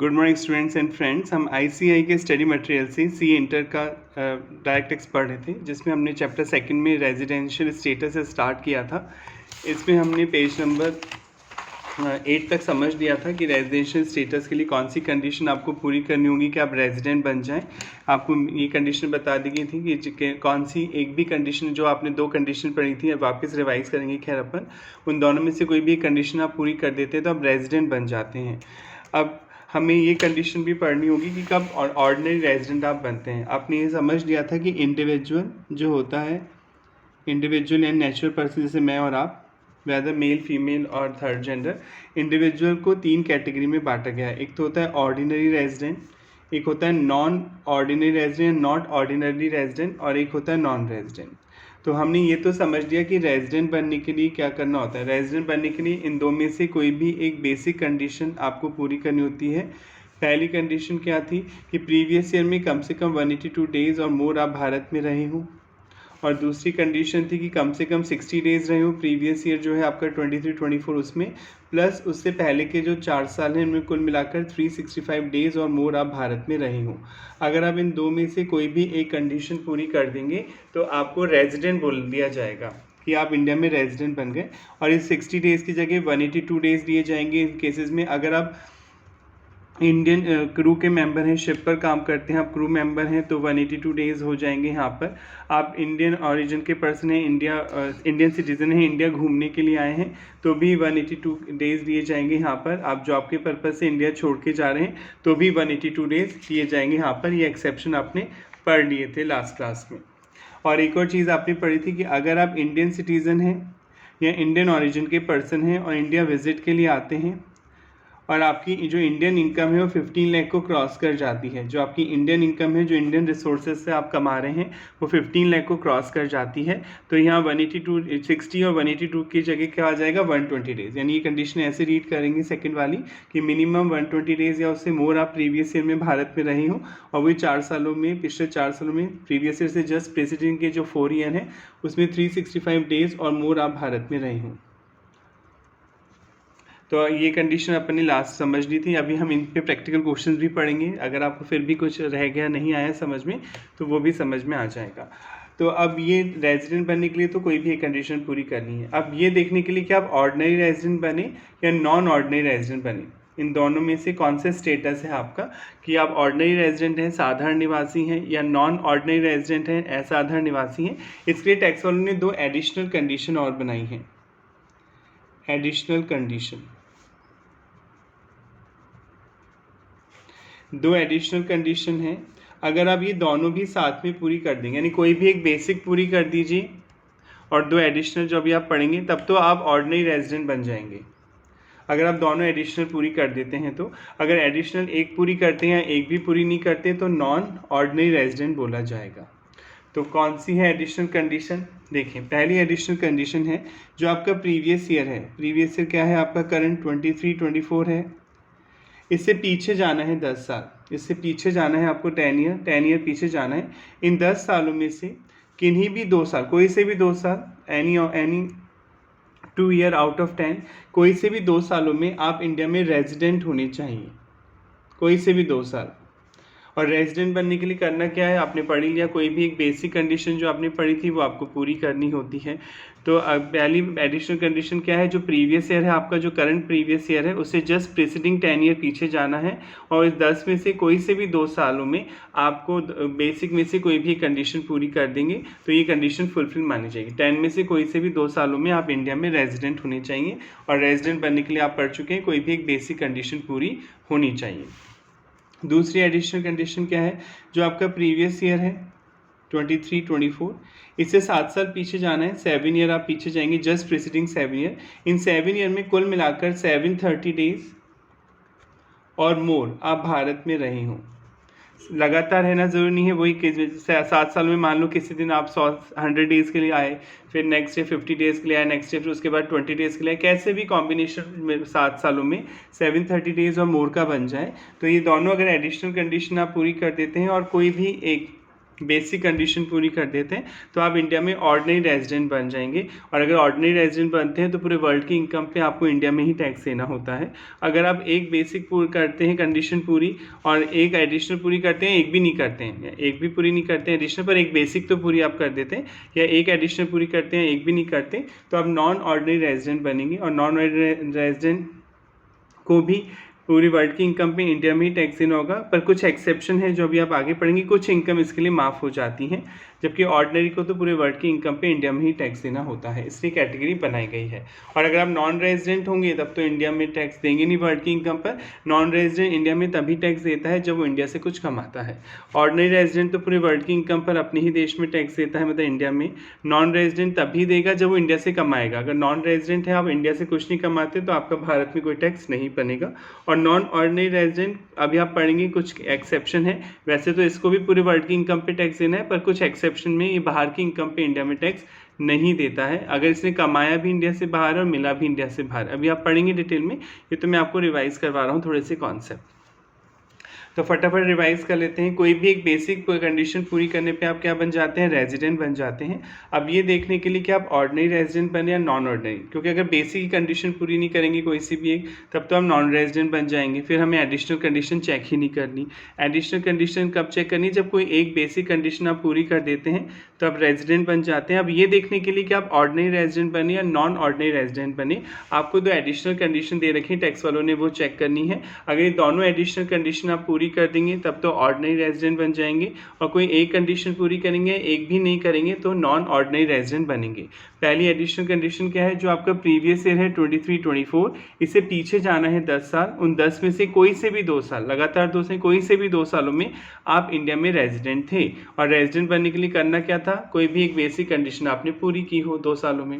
Good morning students and friends. हम ICI के study material से सी इंटर का डायरेक्ट टेक्स्ट पढ़ रहे थे, जिसमें हमने चैप्टर सेकंड में रेजिडेंशियल स्टेटस से स्टार्ट किया था। इसमें हमने पेज नंबर 8 तक समझ लिया था कि रेजिडेंशियल स्टेटस के लिए कौन सी कंडीशन आपको पूरी करनी होगी कि आप रेजिडेंट बन जाएं। आपको ये कंडीशन बता दी गई थी कि कौन सी एक भी कंडीशन, जो आपने दो कंडीशन पढ़ी थी, वापस रिवाइज करेंगे खैर अपन, उन दोनों में से कोई भी कंडीशन आप पूरी कर देते हैं तो आप रेजिडेंट बन जाते हैं। अब हमें ये कंडीशन भी पढ़नी होगी कि कब ऑर्डिनरी रेजिडेंट आप बनते हैं। आपने ये समझ लिया था कि इंडिविजुअल जो होता है, इंडिविजुअल एंड नेचुरल पर्सन, जैसे मैं और आप, वेदर मेल फीमेल और थर्ड जेंडर, इंडिविजुअल को तीन कैटेगरी में बांटा गया है। एक तो होता है ऑर्डिनरी रेजिडेंट, एक होता है non ordinary resident, not ordinary resident, और एक होता है नॉन रेजिडेंट। तो हमने ये तो समझ लिया कि रेजिडेंट बनने के लिए क्या करना होता है। रेजिडेंट बनने के लिए इन दो में से कोई भी एक बेसिक कंडीशन आपको पूरी करनी होती है। पहली कंडीशन क्या थी कि प्रीवियस ईयर में कम से कम 182 डेज़ और मोर आप भारत में रहे हो, और दूसरी कंडीशन थी कि कम से कम 60 डेज़ रहे हो प्रीवियस ईयर जो है आपका 23-24 उसमें, प्लस उससे पहले के जो 4 साल हैं उनमें कुल मिलाकर 365 डेज़ और मोर आप भारत में रहे हो। अगर आप इन दो में से कोई भी एक कंडीशन पूरी कर देंगे तो आपको रेजिडेंट बोल दिया जाएगा कि आप इंडिया में रेजिडेंट बन गए। और इस 60 डेज़ की जगह 182 डेज़ दिए जाएंगे इन केसेस में। अगर आप इंडियन क्रू के मेंबर हैं, शिप पर काम करते हैं, आप क्रू मेंबर हैं, तो 182 डेज़ हो जाएंगे यहाँ पर। आप इंडियन ओरिजिन के पर्सन हैं, इंडियन सिटीज़न हैं, इंडिया घूमने के लिए आए हैं, तो भी 182 डेज़ दिए जाएंगे यहाँ पर। आप जॉब के पर्पज़ से इंडिया छोड़ के जा रहे हैं तो भी 182 डेज़ दिए जाएंगे यहाँ पर। ये एक्सेप्शन आपने पढ़ लिए थे लास्ट क्लास में। और एक और चीज़ आपने पढ़ी थी कि अगर आप इंडियन सिटीज़न हैं या इंडियन ओरिजिन के पर्सन हैं और इंडिया विजिट के लिए आते हैं और आपकी जो इंडियन इनकम है वो 15 लाख को क्रॉस कर जाती है, जो आपकी इंडियन इनकम है, जो इंडियन रिसोर्सेज से आप कमा रहे हैं, वो 15 लाख को क्रॉस कर जाती है, तो यहाँ 182 60 और 182 की जगह क्या आ जाएगा 120 डेज़। यानी ये कंडीशन ऐसे रीड करेंगे सेकंड वाली कि मिनिमम 120 डेज़ या उससे मोर आप प्रीवियस ईयर में भारत में रहे हो, और वही 4 सालों में, पिछले 4 सालों में प्रीवियस ईयर से जस्ट प्रेसिडेंट के जो 4 ईयर हैं उसमें 365 डेज़ और मोर आप भारत में रहे हों। तो ये कंडीशन अपन ने लास्ट समझ ली थी। अभी हम इन पे प्रैक्टिकल क्वेश्चंस भी पढ़ेंगे। अगर आपको फिर भी कुछ रह गया, नहीं आया समझ में, तो वो भी समझ में आ जाएगा। तो अब ये रेजिडेंट बनने के लिए तो कोई भी एक कंडीशन पूरी करनी है। अब ये देखने के लिए कि आप ऑर्डिनरी रेजिडेंट बने या नॉन ऑर्डिनरी रेजिडेंट बने, इन दोनों में से कौन सा स्टेटस है आपका, कि आप ऑर्डिनरी रेजिडेंट हैं, साधारण निवासी हैं, या नॉन ऑर्डिनरी रेजिडेंट हैं, असाधारण निवासी हैं। इसके लिए टैक्स वालों ने दो एडिशनल कंडीशन और बनाई हैं। एडिशनल कंडीशन, दो एडिशनल कंडीशन है। अगर आप ये दोनों भी साथ में पूरी कर देंगे, यानी कोई भी एक बेसिक पूरी कर दीजिए और दो एडिशनल जो अभी आप पढ़ेंगे, तब तो आप ऑर्डिनरी रेजिडेंट बन जाएंगे। अगर आप दोनों एडिशनल पूरी कर देते हैं तो, अगर एडिशनल एक पूरी करते हैं, एक भी पूरी नहीं करते, तो नॉन ऑर्डिनरी रेजिडेंट बोला जाएगा। तो कौन सी है एडिशनल कंडीशन? देखिए, पहली एडिशनल कंडीशन है जो आपका प्रीवियस ईयर है। प्रीवियस ईयर क्या है आपका? करंट 23-24 है। इससे पीछे जाना है 10 साल, इससे पीछे जाना है आपको 10 ईयर पीछे जाना है। इन 10 सालों में से किन्हीं भी 2 साल, कोई से भी 2 साल, एनी 2 ईयर आउट ऑफ 10, कोई से भी 2 सालों में आप इंडिया में रेजिडेंट होने चाहिए, कोई से भी 2 साल। और रेजिडेंट बनने के लिए करना क्या है, आपने पढ़ लिया, कोई भी एक बेसिक कंडीशन जो आपने पढ़ी थी वो आपको पूरी करनी होती है। तो पहली एडिशनल कंडीशन क्या है, जो प्रीवियस ईयर है आपका, जो करंट प्रीवियस ईयर है, उससे जस्ट प्रीसीडिंग 10 ईयर पीछे जाना है, और इस 10 में से कोई से भी 2 सालों में आपको बेसिक में से कोई भी कंडीशन पूरी कर देंगे तो ये कंडीशन फुलफिल मानी जाएगी। 10 में से कोई से भी 2 सालों में आप इंडिया में रेजिडेंट होने चाहिए, और रेजिडेंट बनने के लिए आप पढ़ चुके हैं, कोई भी एक बेसिक कंडीशन पूरी होनी चाहिए। दूसरी एडिशनल कंडीशन क्या है, जो आपका प्रीवियस ईयर है 23-24, इससे 7 साल पीछे जाना है, 7 ईयर आप पीछे जाएंगे, जस्ट प्रीसीडिंग 7 ईयर। इन 7 ईयर में कुल मिलाकर 730 डेज और मोर आप भारत में रहे हों। लगातार रहना ज़रूरी नहीं है, वही 7 साल में मान लो किसी दिन आप 100 डेज़ के लिए आए, फिर नेक्स्ट डे 50 डेज़ के लिए आए, नेक्स्ट डे फिर उसके बाद 20 डेज़ के लिए आए, कैसे भी कॉम्बिनेशन 7 सालों में 730 डेज़ और मोर का बन जाए। तो ये दोनों अगर एडिशनल कंडीशन आप पूरी कर देते हैं और कोई भी एक बेसिक कंडीशन पूरी कर देते हैं तो आप इंडिया में ऑर्डिनरी रेजिडेंट बन जाएंगे। और अगर ऑर्डिनरी रेजिडेंट बनते हैं तो पूरे वर्ल्ड की इनकम पे आपको इंडिया में ही टैक्स देना होता है। अगर आप एक बेसिक पूरी करते हैं कंडीशन पूरी और एक एडिशनल पूरी करते हैं, एक भी नहीं करते हैं, या एक भी पूरी नहीं करते हैं एडिशनल, पर एक बेसिक तो पूरी आप कर देते हैं, या एक एडिशनल पूरी करते हैं, एक भी नहीं करते, तो आप नॉन ऑर्डिनरी रेजिडेंट बनेंगे। और नॉन ऑर्डिनरी रेजिडेंट को भी पूरी वर्ल्ड की इनकम पे इंडिया में ही टैक्स देना होगा, पर कुछ एक्सेप्शन है जो अभी आप आगे पढ़ेंगे। कुछ इनकम इसके लिए माफ़ हो जाती हैं, जबकि ऑर्डिनरी को तो पूरे वर्ल्ड की इनकम पे इंडिया में ही टैक्स देना होता है, इसलिए कैटेगरी बनाई गई है। और अगर आप नॉन रेजिडेंट होंगे तब तो इंडिया में टैक्स देंगे नहीं वर्ल्ड की इनकम पर। नॉन रेजिडेंट इंडिया में तभी टैक्स देता है जब वो इंडिया से कुछ कमाता है। ऑर्डिनरी रेजिडेंट तो पूरे वर्ल्ड की इनकम पर अपने ही देश में टैक्स देता है, मतलब इंडिया में। नॉन रेजिडेंट तभी देगा जब वो इंडिया से कमाएगा। अगर नॉन रेजिडेंट है, आप इंडिया से कुछ नहीं कमाते, तो आपका भारत में कोई टैक्स नहीं बनेगा। और नॉन ऑर्डिनरी रेजिडेंट अभी आप पढ़ेंगे, कुछ एक्सेप्शन है। वैसे तो इसको भी पूरे वर्ल्ड की इनकम पे टैक्स देना है, पर कुछ एक्सेप्शन में ये बाहर की इनकम पे इंडिया में टैक्स नहीं देता है, अगर इसने कमाया भी इंडिया से बाहर और मिला भी इंडिया से बाहर। अभी आप पढ़ेंगे डिटेल में, ये तो मैं आपको रिवाइज करवा रहा हूँ थोड़े से कॉन्सेप्ट। तो फटाफट रिवाइज कर लेते हैं। कोई भी एक बेसिक कंडीशन पूरी करने पे आप क्या बन जाते हैं, रेजिडेंट बन जाते हैं। अब ये देखने के लिए कि आप ऑर्डिनरी रेजिडेंट बने या नॉन ऑर्डिनरी, क्योंकि अगर बेसिक कंडीशन पूरी नहीं करेंगे कोई सी भी एक, तब तो हम नॉन रेजिडेंट बन जाएंगे। फिर हमें एडिशनल कंडीशन चेक ही नहीं करनी। एडिशनल कंडीशन कब चेक करनी, जब कोई एक बेसिक कंडीशन आप पूरी कर देते हैं तो आप रेजिडेंट बन जाते हैं। अब ये देखने के लिए कि आप ऑर्डिनरी रेजिडेंट बने या नॉन ऑर्डिनरी रेजिडेंट बने, आपको दो एडिशनल कंडीशन दे रखी है टैक्स वालों ने, वो चेक करनी है। अगर ये दोनों एडिशनल कंडीशन आप पूरी कर देंगे तब तो ऑर्डिनरी रेजिडेंट बन जाएंगे, और कोई एक कंडीशन पूरी करेंगे, एक भी नहीं करेंगे, तो नॉन ऑर्डिनरी रेजिडेंट बनेंगे। पहली एडिशनल कंडीशन क्या है, जो आपका प्रीवियस ईयर है 23-24, इससे पीछे जाना है 10 साल। उन 10 में से कोई से भी 2 साल, लगातार 2 से कोई से भी 2 सालों में आप इंडिया में रेजिडेंट थे। और रेजिडेंट बनने के लिए करना क्या था, कोई भी एक बेसिक कंडीशन आपने पूरी की हो 2 सालों में।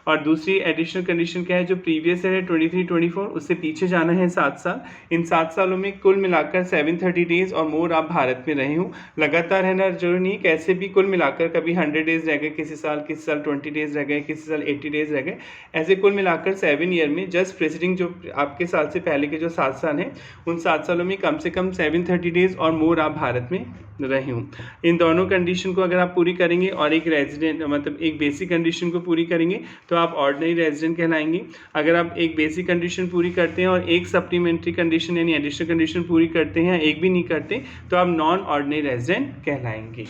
और दूसरी एडिशनल कंडीशन क्या है, जो प्रीवियस ईयर है 23-24, उससे पीछे जाना है 7 साल। इन 7 सालों में कुल मिलाकर 730 डेज और मोर आप भारत में रहे हो। लगातार रहना जरूरी नहीं, कैसे भी कुल मिलाकर कभी 100 डेज रह गए किसी साल 20 डेज रह गए, किसी साल 80 डेज रह गए, ऐसे कुल मिलाकर 7 ईयर में जस्ट प्रेसिडिंग जो आपके साल से पहले के जो 7 साल हैं, उन 7 सालों में कम से कम 730 डेज और मोर आप भारत में रहे हूँ। इन दोनों कंडीशन को अगर आप पूरी करेंगे और एक रेजिडेंट मतलब एक बेसिक कंडीशन को पूरी करेंगे तो आप ऑर्डिनरी रेजिडेंट कहलाएंगे। अगर आप एक बेसिक कंडीशन पूरी करते हैं और एक सप्लीमेंट्री कंडीशन यानी एडिशनल कंडीशन पूरी करते हैं, एक भी नहीं करते, तो आप नॉन ऑर्डिनरी रेजिडेंट कहलाएंगे।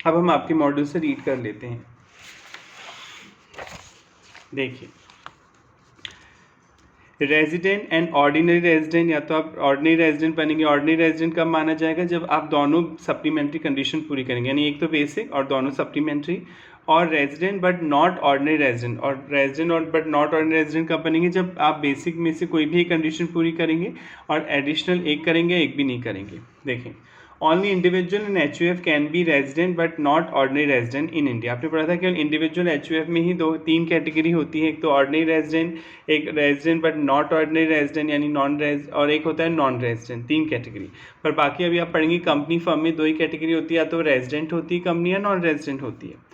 अब हम आपके मॉड्यूल से रीड कर लेते हैं। देखिए, रेजिडेंट एंड ऑर्डिनरी रेजिडेंट, या तो आप ऑर्डिनरी रेजिडेंट बनेंगे। ऑर्डिनरी रेजिडेंट कब माना जाएगा, जब आप दोनों सप्लीमेंट्री कंडीशन पूरी करेंगे, यानी एक तो बेसिक और दोनों सप्लीमेंट्री। और resident but not ordinary resident, और रेजिडेंट और बट नॉट ऑर्डिनरी रेजिडेंट कब बनेंगे, जब आप बेसिक में से कोई भी एक कंडीशन पूरी करेंगे और एडिशनल एक करेंगे, एक भी नहीं करेंगे। देखें, only individual in HUF can be resident but not ordinary resident in India. आपने पढ़ा था केवल इंडिविजुअल HUF में ही 3 कैटेगरी होती है, एक तो ऑर्डिनरी रेजिडेंट, एक resident but not ordinary resident यानी नॉन रेज, और एक होता है नॉन रेजिडेंट। 3 कैटेगरी। पर बाकी अभी आप पढ़ेंगे कंपनी फर्म में 2 ही कैटेगरी होती है, या तो रेजिडेंट होती है कंपनी या नॉन रेजिडेंट होती है।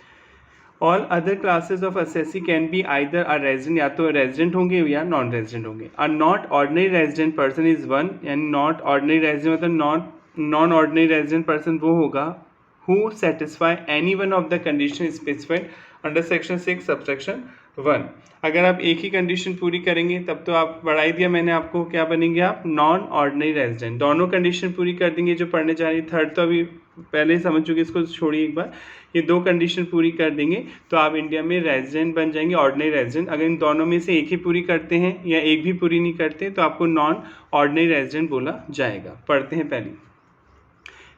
All other classes of assessee can be either a resident, या तो रेजिडेंट होंगे या नॉन रेजिडेंट होंगे। A not ordinary resident person is one, यानी नॉट ऑर्डिनरी रेजिडेंट मतलब नॉन ऑर्डिनरी रेजिडेंट पर्सन वो होगा who satisfy any one of the condition specified under section 6 subsection 1। अगर आप एक ही कंडीशन पूरी करेंगे तब तो आप बढ़ा ही दिया मैंने आपको, क्या बनेंगे आप, नॉन ऑर्डिनरी रेजिडेंट। दोनों कंडीशन पूरी कर देंगे जो पढ़ने जा रही है। थर्ड तो अभी पहले ही समझ चुके, इसको छोड़िए एक बार। ये 2 कंडीशन पूरी कर देंगे तो आप इंडिया में रेजिडेंट बन जाएंगे, ऑर्डिनरी रेजिडेंट। अगर इन दोनों में से एक ही पूरी करते हैं या एक भी पूरी नहीं करते तो आपको नॉन ऑर्डिनरी रेजिडेंट बोला जाएगा। पढ़ते हैं पहली।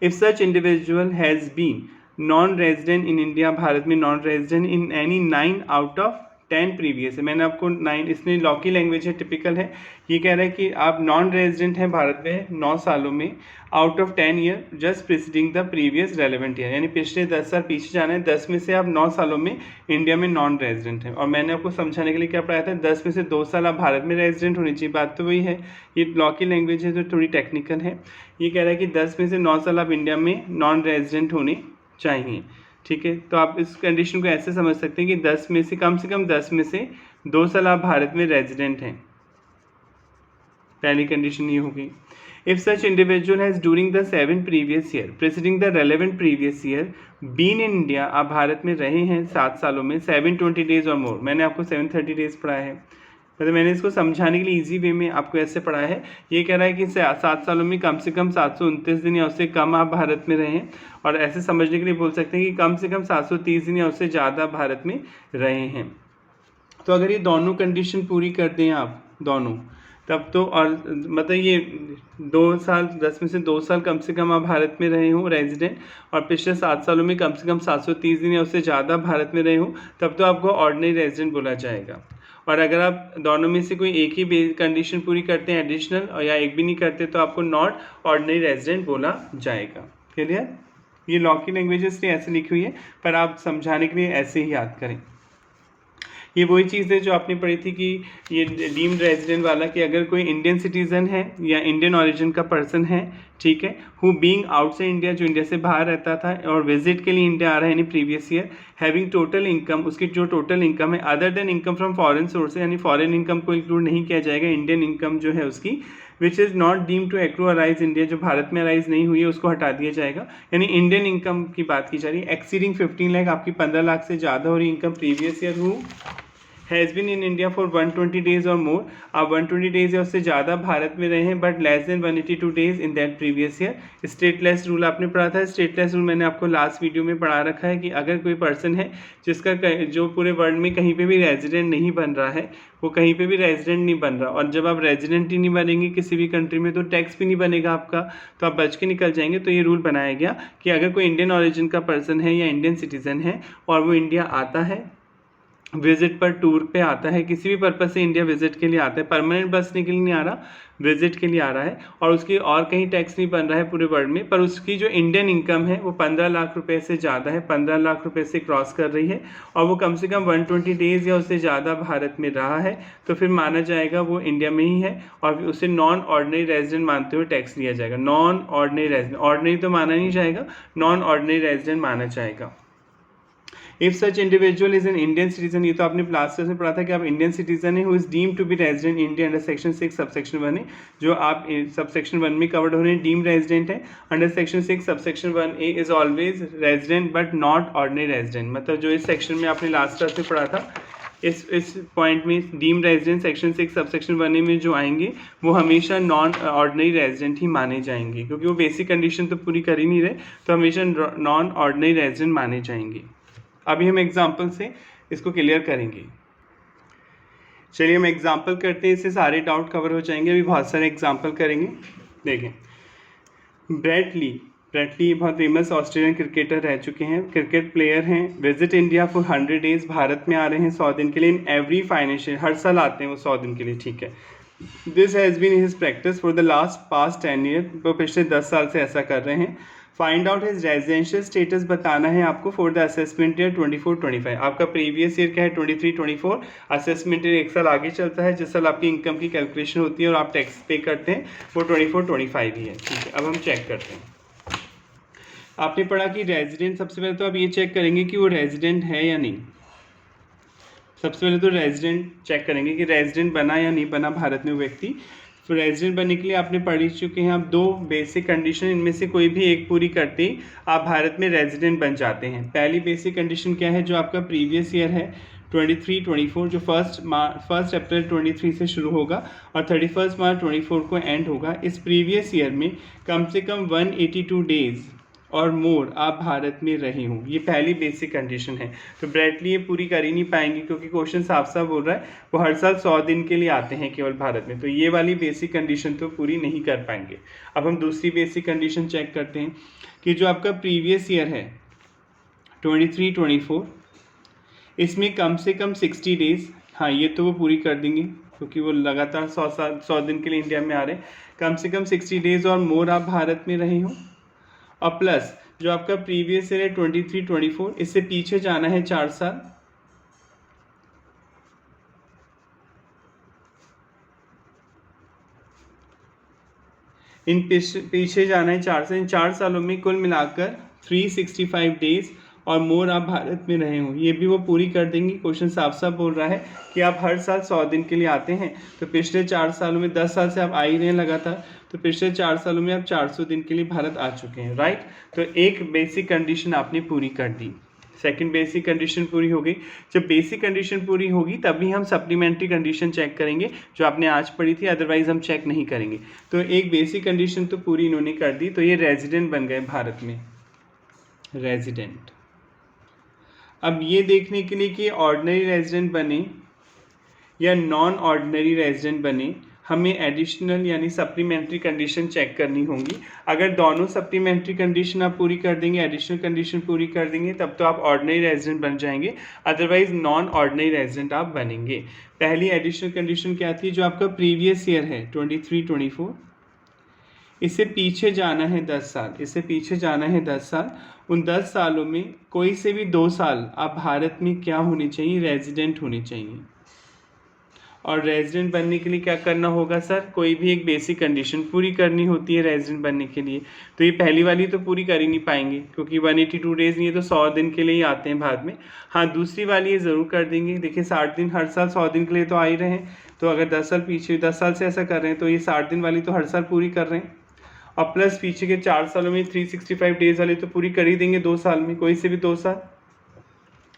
If such individual has been non resident in India, Bharat में non resident in any 9 out of 10 previous है। मैंने आपको 9, इसमें लॉ की लैंग्वेज है, टिपिकल है। ये कह रहा है कि आप नॉन रेजिडेंट हैं भारत में 9 सालों में, out of 10 year just preceding the previous relevant year, यानी पिछले 10 साल पीछे जाना है। 10 में से आप 9 सालों में इंडिया में नॉन रेजिडेंट हैं। और मैंने आपको समझाने के लिए क्या पढ़ाया था, 10 में से 2 साल आप भारत में रेजिडेंट होनी चाहिए। बात तो वही है, ये लॉ की लैंग्वेज है तो थोड़ी टेक्निकल है। ये कह रहा है कि 10 में से 9 साल आप इंडिया में नॉन रेजिडेंट होने चाहिए। ठीक है, तो आप इस कंडीशन को ऐसे समझ सकते हैं कि 10 में से कम 10 में से 2 साल आप भारत में रेजिडेंट हैं। पहली कंडीशन ये होगी। If such individual has during the 7 previous year preceding the relevant previous year been in India, आप भारत में रहे हैं 7 सालों में 720 days और मोर। मैंने आपको 730 days पढ़ाया है, मतलब मैंने इसको समझाने के लिए इजी वे में आपको ऐसे पढ़ाया है। ये कह रहा है कि 7 सालों में कम से कम 729 दिन या उससे कम आप भारत में रहे हैं, और ऐसे समझने के लिए बोल सकते हैं कि कम से कम 730 दिन या उससे ज़्यादा भारत में रहे हैं। तो अगर ये दोनों कंडीशन पूरी कर दें आप दोनों, तब तो, और मतलब ये 2 साल 10 में से 2 साल कम से कम आप भारत में रहे हो रेजिडेंट, और पिछले 7 सालों में कम से कम 730 दिन या उससे ज़्यादा भारत में रहे हो, तब तो आपको ऑर्डिनरी रेजिडेंट बोला जाएगा। और अगर आप दोनों में से कोई एक ही कंडीशन पूरी करते हैं एडिशनल, और या एक भी नहीं करते, तो आपको नॉट ऑर्डिनरी रेजिडेंट बोला जाएगा। क्लियर? ये लॉ की लैंग्वेज इसलिए ऐसे लिखी हुई है, पर आप समझाने के लिए ऐसे ही याद करें। ये वही चीज़ है जो आपने पढ़ी थी कि ये डीम्ड रेजिडेंट वाला, कि अगर कोई इंडियन सिटीज़न है या इंडियन ओरिजिन का पर्सन है, ठीक है, हु बीइंग आउटसाइड इंडिया, जो इंडिया से बाहर रहता था और विजिट के लिए इंडिया आ रहा है यानी previous year, having total income, उसकी जो टोटल इनकम है other than income from foreign source, यानी फॉरेन इनकम को इंक्लूड नहीं किया जाएगा, इंडियन इनकम जो है उसकी, which is not deem to accrue arise India, जो भारत में अराइज नहीं हुई है उसको हटा दिया जाएगा। यानी इंडियन इनकम की बात की जा रही है। एक्सीडिंग 15 लाख, आपकी 15 लाख से ज़्यादा हो रही income previous year who has been in India for 120 days और मोर, आप 120 days या उससे ज़्यादा भारत में रहे हैं, but less than 182 days in that previous year. Stateless rule आपने पढ़ा था। स्टेटलेस रूल मैंने आपको लास्ट वीडियो में पढ़ा रखा है कि अगर कोई पर्सन है जिसका जो पूरे वर्ल्ड में कहीं पे भी रेजिडेंट नहीं बन रहा है, वो कहीं पे भी रेजिडेंट नहीं बन रहा, और जब आप रेजिडेंट ही नहीं बनेंगे किसी भी कंट्री में तो टैक्स भी नहीं बनेगा आपका, तो आप बच के निकल जाएंगे। तो ये रूल बनाया गया कि अगर कोई इंडियन ओरिजिन का पर्सन है या इंडियन सिटीज़न है और वो इंडिया आता है, विजिट पर, टूर पे आता है, किसी भी पर्पज़ से इंडिया विजिट के लिए आता है, परमानेंट बसने के लिए नहीं आ रहा, विजिट के लिए आ रहा है, और उसकी और कहीं टैक्स नहीं बन रहा है पूरे वर्ल्ड में, पर उसकी जो इंडियन इनकम है वो 15 लाख रुपए से ज़्यादा है, 15 लाख रुपए से क्रॉस कर रही है, और वो कम से कम 120 डेज़ या उससे ज़्यादा भारत में रहा है, तो फिर माना जाएगा वो इंडिया में ही है, और उसे नॉन ऑर्डिनरी रेजिडेंट मानते हुए टैक्स लिया जाएगा। नॉन ऑर्डिनरी रेजिडेंट, ऑर्डिनरी तो माना नहीं जाएगा, नॉन ऑर्डिनरी रेजिडेंट माना जाएगा। If such individual is an Indian citizen, ये तो आपने प्लास्टर में पढ़ा था कि आप इंडियन सिटीजन है, who is deemed to be resident India under section 6 subsection 1 है, जो आप सबसेक्शन 1 में कवर्ड हो रहे हैं, डीम्ड रेजिडेंट है। Under section 6 subsection 1A is always resident but not ordinary resident, मतलब जो इस सेक्शन में आपने लास्ट क्लास में पढ़ा था, इस पॉइंट में deemed resident section 6 subsection 1A में जो आएंगे वो हमेशा नॉन ऑर्डिनरी रेजिडेंट ही माने जाएंगे, क्योंकि वो बेसिक कंडीशन तो पूरी कर ही नहीं रहे, तो हमेशा नॉन ऑर्डिनरी रेजिडेंट माने जाएंगे। अभी हम एग्जाम्पल से इसको क्लियर करेंगे। चलिए हम एग्जाम्पल करते हैं, इससे सारे डाउट कवर हो जाएंगे। अभी बहुत सारे एग्जाम्पल करेंगे। देखें, ब्रेट ली बहुत फेमस ऑस्ट्रेलियन क्रिकेटर रह चुके हैं, क्रिकेट प्लेयर हैं, visit India for 100 days, Bharat में आ रहे हैं 100 दिन के लिए, इन एवरी फाइनेंशियल, हर साल आते हैं वो 100 दिन के लिए, ठीक है। This has been his practice for the past 10 years, वो पिछले 10 साल से ऐसा कर रहे हैं। Find out his residential status बताना है आपको फॉर द असेसमेंट ईयर 24-25। आपका प्रीवियस ईयर क्या है 23-24, असेसमेंट ईयर एक साल आगे चलता है, जिस साल आपकी इनकम की कैलकुलेशन होती है और आप टैक्स पे करते हैं वो 24-25 ही है, ठीक है। अब हम चेक करते हैं। आपने पढ़ा कि रेजिडेंट, सबसे पहले तो आप ये चेक करेंगे कि वो रेजिडेंट है या नहीं। सबसे पहले तो रेजिडेंट चेक करेंगे कि रेजिडेंट बना या नहीं बना भारत में वो व्यक्ति। तो रेजिडेंट बनने के लिए आपने पढ़ चुके हैं आप 2 बेसिक कंडीशन, इनमें से कोई भी एक पूरी करते ही आप भारत में रेजिडेंट बन जाते हैं। पहली बेसिक कंडीशन क्या है, जो आपका प्रीवियस ईयर है 23-24, जो 1 अप्रैल 23 से शुरू होगा और 31 मार्च 24 को एंड होगा, इस प्रीवियस ईयर में कम से कम 182 डेज और मोर आप भारत में रहे हों, ये पहली बेसिक कंडीशन है। तो ब्रेटली ये पूरी कर ही नहीं पाएंगे, क्योंकि क्वेश्चन साफ साफ बोल रहा है वो हर साल 100 दिन के लिए आते हैं केवल भारत में, तो ये वाली बेसिक कंडीशन तो पूरी नहीं कर पाएंगे। अब हम दूसरी बेसिक कंडीशन चेक करते हैं कि जो आपका प्रीवियस ईयर है 23-24, इसमें कम से कम 60 डेज, हाँ ये तो वो पूरी कर देंगे क्योंकि वो लगातार 100 दिन के लिए इंडिया में आ रहे हैं। कम से कम 60 डेज और मोर आप भारत में रहे हों, और प्लस जो आपका प्रीवियस ईयर है 23-24, इससे पीछे जाना है 4 साल, इन पीछे जाना है 4 साल, इन 4 सालों में कुल मिलाकर 365 डेज और मोर आप भारत में रहे हों, ये भी वो पूरी कर देंगी। क्वेश्चन साफ साफ बोल रहा है कि आप हर साल 100 दिन के लिए आते हैं, तो पिछले 4 सालों में 10 साल से आप आ ही रहे हैं लगातार, तो तो पिछले 4 सालों में आप 400 दिन के लिए भारत आ चुके हैं, राइट। तो एक बेसिक कंडीशन आपने पूरी कर दी, सेकंड बेसिक कंडीशन पूरी हो गई। जब बेसिक कंडीशन पूरी होगी तभी हम सप्लीमेंट्री कंडीशन चेक करेंगे जो आपने आज पढ़ी थी, अदरवाइज हम चेक नहीं करेंगे। तो एक बेसिक कंडीशन तो पूरी इन्होंने कर दी, तो ये रेजिडेंट बन गए भारत में, रेजिडेंट। अब ये देखने के लिए कि ऑर्डिनरी रेजिडेंट बने या नॉन ऑर्डिनरी रेजिडेंट बने, हमें एडिशनल यानी सप्लीमेंट्री कंडीशन चेक करनी होंगी। अगर दोनों सप्लीमेंट्री कंडीशन आप पूरी कर देंगे, एडिशनल कंडीशन पूरी कर देंगे, तब तो आप ऑर्डिनरी रेजिडेंट बन जाएंगे, अदरवाइज नॉन ऑर्डिनरी रेजिडेंट आप बनेंगे। पहली एडिशनल कंडीशन क्या थी, जो आपका प्रीवियस ईयर है 23-24, इससे पीछे जाना है 10 साल, इससे पीछे जाना है 10 साल। उन 10 सालों में कोई से भी 2 साल आप भारत में क्या होने चाहिए, रेजिडेंट होने चाहिए। और रेजिडेंट बनने के लिए क्या करना होगा सर, कोई भी एक बेसिक कंडीशन पूरी करनी होती है रेजिडेंट बनने के लिए। तो ये पहली वाली तो पूरी कर ही नहीं पाएंगे क्योंकि 182 डेज़ नहीं है, तो 100 दिन के लिए ही आते हैं बाद में। हाँ, दूसरी वाली ये ज़रूर कर देंगे। देखिए 60 दिन हर साल 100 दिन के लिए तो आ ही रहे हैं, तो अगर 10 साल पीछे 10 साल से ऐसा कर रहे हैं तो ये 60 दिन वाली तो हर साल पूरी कर रहे हैं, और प्लस पीछे के 4 सालों में 365 डेज़ वाली तो पूरी कर ही देंगे 2 साल में, कोई से भी 2 साल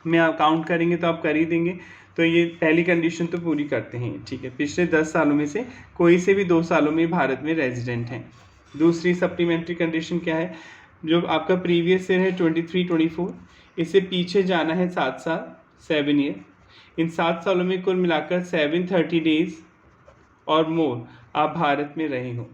में आप काउंट करेंगे तो आप कर ही देंगे। तो ये पहली कंडीशन तो पूरी करते हैं, ठीक है। पिछले 10 सालों में से कोई से भी 2 सालों में भारत में रेजिडेंट हैं। दूसरी सप्लीमेंट्री कंडीशन क्या है, जो आपका प्रीवियस ईयर है 23-24, इससे पीछे जाना है 7 साल, 7 ईयर। इन 7 सालों में कुल मिलाकर 730 डेज़ और मोर आप भारत में रहे हो।